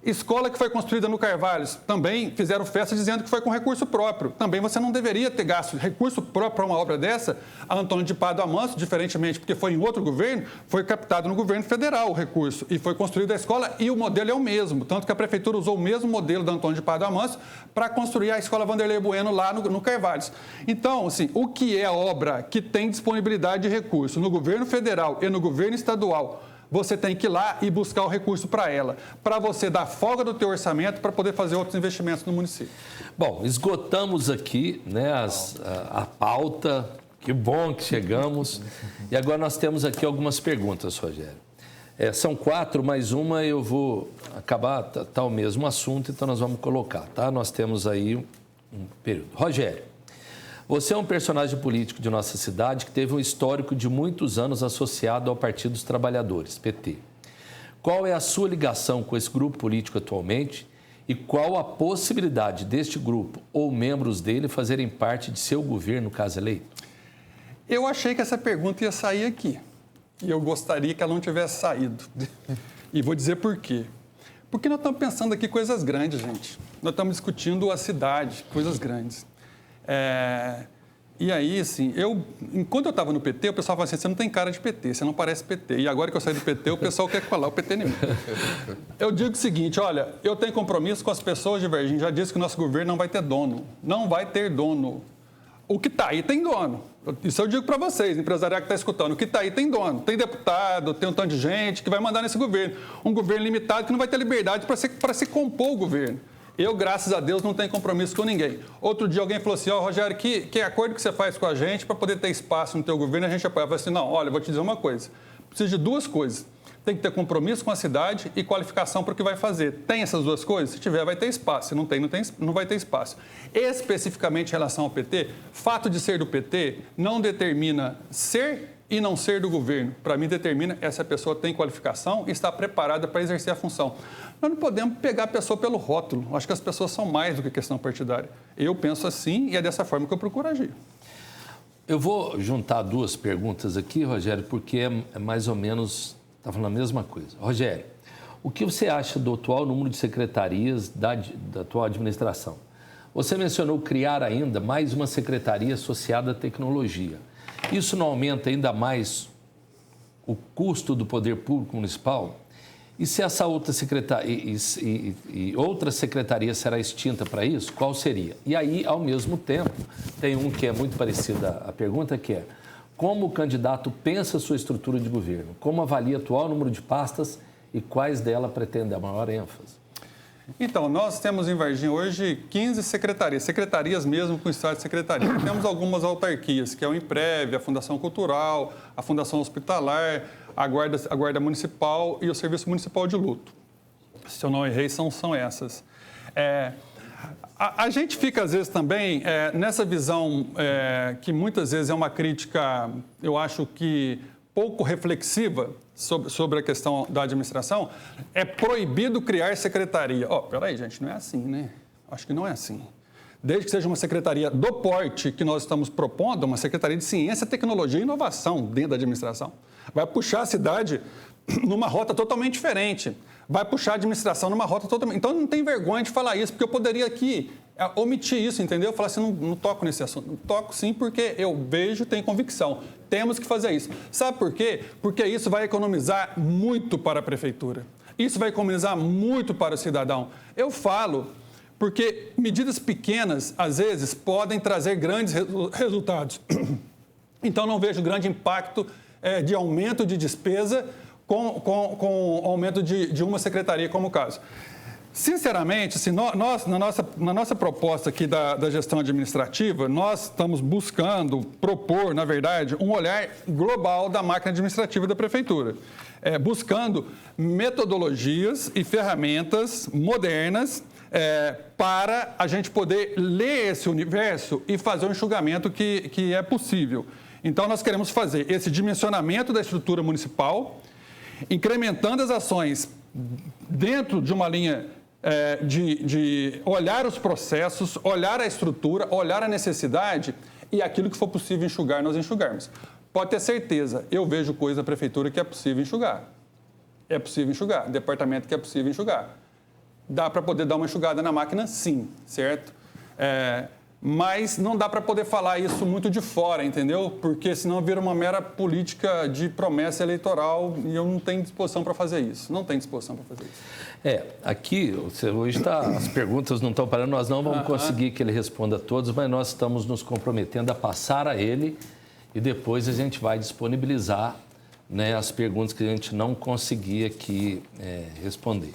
Escola que foi construída no Carvalhos, também fizeram festa dizendo que foi com recurso próprio. Também você não deveria ter gasto recurso próprio para uma obra dessa. A Antônio de Pádua Amâncio, diferentemente porque foi em outro governo, foi captado no governo federal o recurso e foi construída a escola e o modelo é o mesmo. Tanto que a prefeitura usou o mesmo modelo da Antônio de Pádua Amâncio para construir a escola Vanderlei Bueno lá no Carvalhos. Então, assim, o que é obra que tem disponibilidade de recurso no governo federal e no governo estadual, você tem que ir lá e buscar o recurso para ela, para você dar folga do teu orçamento para poder fazer outros investimentos no município. Bom, esgotamos aqui, né, a pauta, que bom que chegamos. E agora nós temos aqui algumas perguntas, Rogério. São 4, mais uma eu vou acabar, tá o mesmo assunto, então nós vamos colocar, tá? Nós temos aí um período. Rogério, você é um personagem político de nossa cidade que teve um histórico de muitos anos associado ao Partido dos Trabalhadores, PT. Qual é a sua ligação com esse grupo político atualmente e qual a possibilidade deste grupo ou membros dele fazerem parte de seu governo, caso eleito? Eu achei que essa pergunta ia sair aqui e eu gostaria que ela não tivesse saído. E vou dizer por quê. Porque nós estamos pensando aqui coisas grandes, gente. Nós estamos discutindo a cidade, coisas grandes. E aí, assim, enquanto eu estava no PT, o pessoal falava assim, você não tem cara de PT, você não parece PT. E agora que eu saí do PT, o pessoal quer falar o PT em mim. Eu digo o seguinte, olha, eu tenho compromisso com as pessoas de Varginha, já disse que o nosso governo não vai ter dono. Não vai ter dono. O que está aí tem dono. Isso eu digo para vocês, empresariado que está escutando. O que está aí tem dono. Tem deputado, tem um tanto de gente que vai mandar nesse governo. Um governo limitado que não vai ter liberdade para se compor o governo. Eu, graças a Deus, não tenho compromisso com ninguém. Outro dia alguém falou assim, Rogério, que acordo que você faz com a gente para poder ter espaço no teu governo? A gente apoia. Eu falei assim, não, olha, eu vou te dizer uma coisa. Preciso de 2 coisas. Tem que ter compromisso com a cidade e qualificação para o que vai fazer. Tem essas 2 coisas? Se tiver, vai ter espaço. Se não tem, não vai ter espaço. Especificamente em relação ao PT, fato de ser do PT não determina ser e não ser do governo. Para mim, determina essa pessoa tem qualificação e está preparada para exercer a função. Nós não podemos pegar a pessoa pelo rótulo. Acho que as pessoas são mais do que questão partidária. Eu penso assim e é dessa forma que eu procuro agir. Eu vou juntar 2 perguntas aqui, Rogério, porque é mais ou menos, está falando a mesma coisa. Rogério, o que você acha do atual número de secretarias da atual administração? Você mencionou criar ainda mais uma secretaria associada à tecnologia. Isso não aumenta ainda mais o custo do poder público municipal? E se essa outra secretaria e outra secretaria será extinta para isso, qual seria? E aí, ao mesmo tempo, tem um que é muito parecido à pergunta, que é como o candidato pensa a sua estrutura de governo? Como avalia o atual número de pastas e quais dela pretende a maior ênfase? Então, nós temos em Varginha hoje 15 secretarias mesmo com estado de secretaria. Temos algumas autarquias, que é o IMPREV, a Fundação Cultural, a Fundação Hospitalar, a Guarda Municipal e o Serviço Municipal de Luto. Se eu não errei, são essas. A gente fica, às vezes, também nessa visão que muitas vezes é uma crítica, eu acho que pouco reflexiva sobre a questão da administração, é proibido criar secretaria. Peraí, gente, não é assim, né? Acho que não é assim. Desde que seja uma secretaria do porte que nós estamos propondo, uma secretaria de ciência, tecnologia e inovação dentro da administração. Vai puxar a cidade numa rota totalmente diferente. Vai puxar a administração numa rota totalmente... Então, não tem vergonha de falar isso, porque eu poderia aqui omitir isso, entendeu? Falar assim, não toco nesse assunto. Não toco sim, porque eu vejo, tenho convicção. Temos que fazer isso. Sabe por quê? Porque isso vai economizar muito para a prefeitura. Isso vai economizar muito para o cidadão. Eu falo porque medidas pequenas, às vezes, podem trazer grandes resultados. Então, não vejo grande impacto de aumento de despesa com aumento de uma secretaria, como o caso. Sinceramente, assim, nós, na nossa proposta aqui da gestão administrativa, nós estamos buscando propor, na verdade, um olhar global da máquina administrativa da prefeitura, buscando metodologias e ferramentas modernas para a gente poder ler esse universo e fazer um enxugamento que é possível. Então, nós queremos fazer esse dimensionamento da estrutura municipal, incrementando as ações dentro de uma linha de olhar os processos, olhar a estrutura, olhar a necessidade e aquilo que for possível enxugar, nós enxugarmos. Pode ter certeza, eu vejo coisa da prefeitura que é possível enxugar. É possível enxugar, departamento que é possível enxugar. dá para poder dar uma enxugada na máquina, sim, certo? Mas não dá para poder falar isso muito de fora, entendeu? Porque senão vira uma mera política de promessa eleitoral e eu não tenho disposição para fazer isso. Não tenho disposição para fazer isso. Aqui, hoje as perguntas não estão parando, nós não vamos conseguir que ele responda a todos, mas nós estamos nos comprometendo a passar a ele e depois a gente vai disponibilizar, né, as perguntas que a gente não conseguir aqui responder.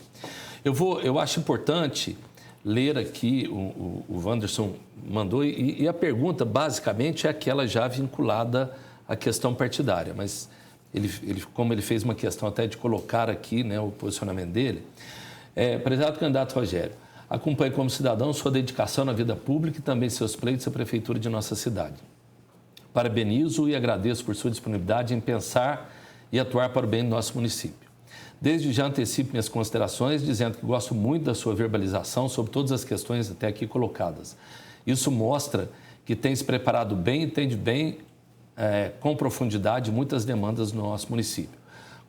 Eu acho importante ler aqui, o Wanderson mandou, e a pergunta basicamente é aquela já vinculada à questão partidária, mas como ele fez uma questão até de colocar aqui, né, o posicionamento dele, prezado candidato Rogério, acompanhe como cidadão sua dedicação na vida pública e também seus pleitos à prefeitura de nossa cidade. Parabenizo e agradeço por sua disponibilidade em pensar e atuar para o bem do nosso município. Desde já antecipo minhas considerações, dizendo que gosto muito da sua verbalização sobre todas as questões até aqui colocadas. Isso mostra que tem se preparado bem e entende bem, com profundidade, muitas demandas do nosso município.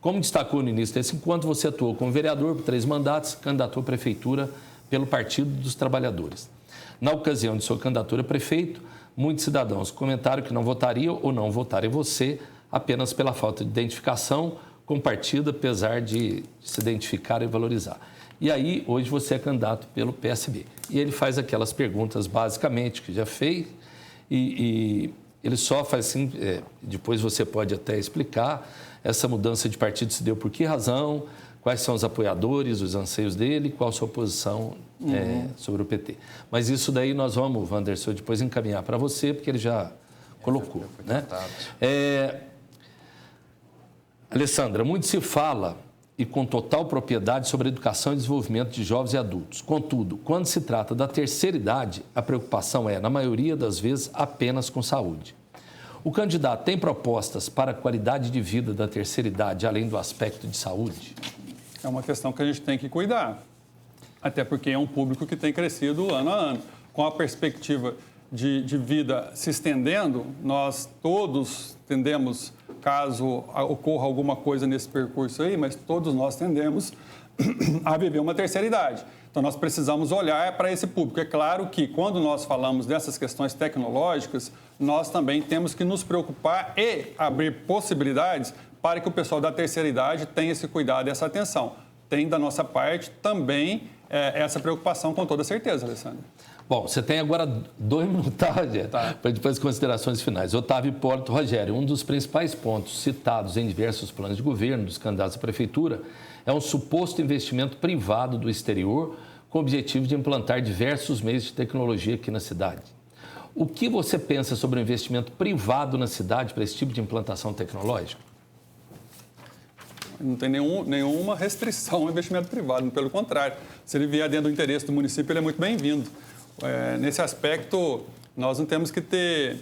Como destacou no início desse encontro, você atuou como vereador por 3 mandatos, candidatou à prefeitura pelo Partido dos Trabalhadores. Na ocasião de sua candidatura a prefeito, muitos cidadãos comentaram que não votariam ou não votaram em você apenas pela falta de identificação com o partido, apesar de se identificar e valorizar. E aí, hoje você é candidato pelo PSB. E ele faz aquelas perguntas, basicamente, que já fez, e ele só faz assim, depois você pode até explicar, essa mudança de partido se deu por que razão, quais são os apoiadores, os anseios dele, qual a sua posição sobre o PT. Mas isso daí nós vamos, Wanderson, depois encaminhar para você, porque ele já colocou. Né? Alessandra, muito se fala e com total propriedade sobre a educação e desenvolvimento de jovens e adultos. Contudo, quando se trata da terceira idade, a preocupação é, na maioria das vezes, apenas com saúde. O candidato tem propostas para a qualidade de vida da terceira idade, além do aspecto de saúde? É uma questão que a gente tem que cuidar, até porque é um público que tem crescido ano a ano. Com a perspectiva de vida se estendendo, nós todos tendemos, caso ocorra alguma coisa nesse percurso aí, mas todos nós tendemos a viver uma terceira idade. Então, nós precisamos olhar para esse público. É claro que, quando nós falamos dessas questões tecnológicas, nós também temos que nos preocupar e abrir possibilidades para que o pessoal da terceira idade tenha esse cuidado e essa atenção. Tem, da nossa parte, também essa preocupação, com toda certeza, Alessandra. Bom, você tem agora 2 minutos, Rogério, para depois as considerações finais. Otávio Hipólito, Rogério, um dos principais pontos citados em diversos planos de governo dos candidatos à prefeitura é um suposto investimento privado do exterior com o objetivo de implantar diversos meios de tecnologia aqui na cidade. O que você pensa sobre o investimento privado na cidade para esse tipo de implantação tecnológica? Não tem nenhuma restrição ao investimento privado, pelo contrário. Se ele vier dentro do interesse do município, ele é muito bem-vindo. Nesse aspecto, nós não temos que ter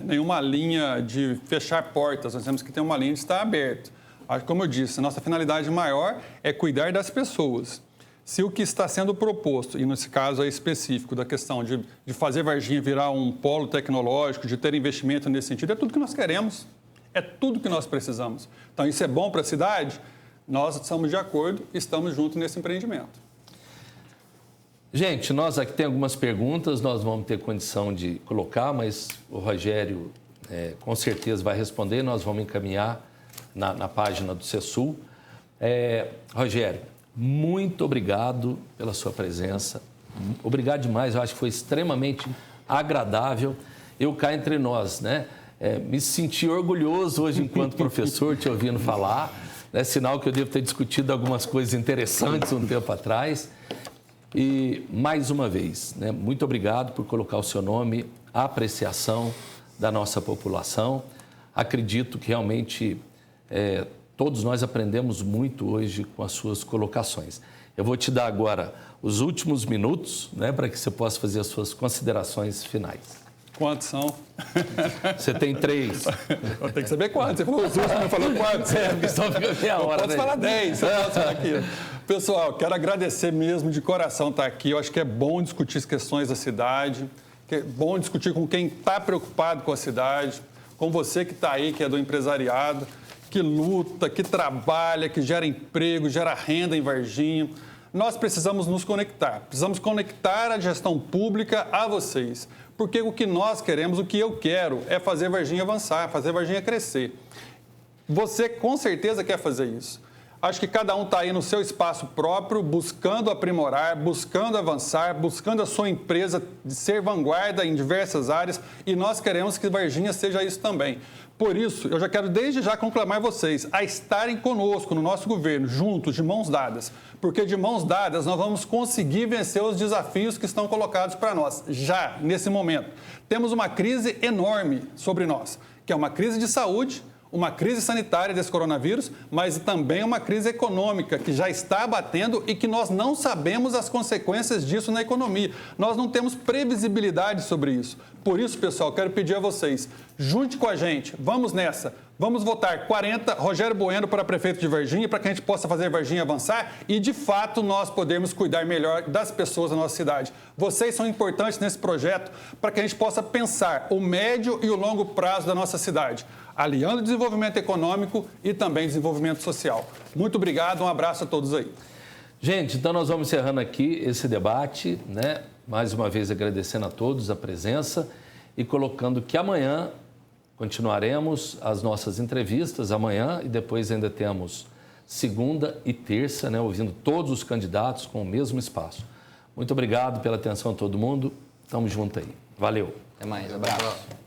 nenhuma linha de fechar portas, nós temos que ter uma linha de estar aberto. Como eu disse, a nossa finalidade maior é cuidar das pessoas. Se o que está sendo proposto, e nesse caso aí específico da questão de fazer Varginha virar um polo tecnológico, de ter investimento nesse sentido, é tudo que nós queremos, é tudo que nós precisamos. Então, isso é bom para a cidade? Nós estamos de acordo e estamos juntos nesse empreendimento. Gente, nós aqui tem algumas perguntas, nós vamos ter condição de colocar, mas o Rogério com certeza vai responder, nós vamos encaminhar na página do CESUL. Rogério, muito obrigado pela sua presença, obrigado demais, eu acho que foi extremamente agradável. Eu cá entre nós, né? Me senti orgulhoso hoje enquanto professor, te ouvindo falar, né? Sinal que eu devo ter discutido algumas coisas interessantes um tempo atrás. E, mais uma vez, né, muito obrigado por colocar o seu nome à apreciação da nossa população. Acredito que realmente todos nós aprendemos muito hoje com as suas colocações. Eu vou te dar agora os últimos minutos, né, para que você possa fazer as suas considerações finais. Quantos são? Você tem 3. Eu tenho que saber quantos. Você falou os últimos, eu falei quantos. Porque só fica meia hora. Pode falar 10. Pessoal, quero agradecer mesmo de coração estar aqui. Eu acho que é bom discutir as questões da cidade, que é bom discutir com quem está preocupado com a cidade, com você que está aí, que é do empresariado, que luta, que trabalha, que gera emprego, gera renda em Varginha. nós precisamos nos conectar. Precisamos conectar a gestão pública a vocês. Porque o que nós queremos, o que eu quero, é fazer Varginha avançar, fazer Varginha crescer. Você com certeza quer fazer isso. Acho que cada um está aí no seu espaço próprio, buscando aprimorar, buscando avançar, buscando a sua empresa ser vanguarda em diversas áreas, e nós queremos que Varginha seja isso também. Por isso, eu já quero desde já conclamar vocês a estarem conosco no nosso governo, juntos, de mãos dadas, porque de mãos dadas nós vamos conseguir vencer os desafios que estão colocados para nós, já nesse momento. Temos uma crise enorme sobre nós, que é uma crise de saúde, uma crise sanitária desse coronavírus, mas também uma crise econômica que já está abatendo e que nós não sabemos as consequências disso na economia. Nós não temos previsibilidade sobre isso. Por isso, pessoal, quero pedir a vocês, junte com a gente, vamos nessa. Vamos votar 40, Rogério Bueno para prefeito de Varginha, para que a gente possa fazer Varginha avançar e, de fato, nós podermos cuidar melhor das pessoas da nossa cidade. Vocês são importantes nesse projeto para que a gente possa pensar o médio e o longo prazo da nossa cidade, aliando desenvolvimento econômico e também desenvolvimento social. Muito obrigado, um abraço a todos aí. Gente, então nós vamos encerrando aqui esse debate, né? Mais uma vez agradecendo a todos a presença e colocando que amanhã continuaremos as nossas entrevistas, amanhã, e depois ainda temos segunda e terça, né? Ouvindo todos os candidatos com o mesmo espaço. Muito obrigado pela atenção a todo mundo. Tamo junto aí. Valeu. Até mais. Abraço.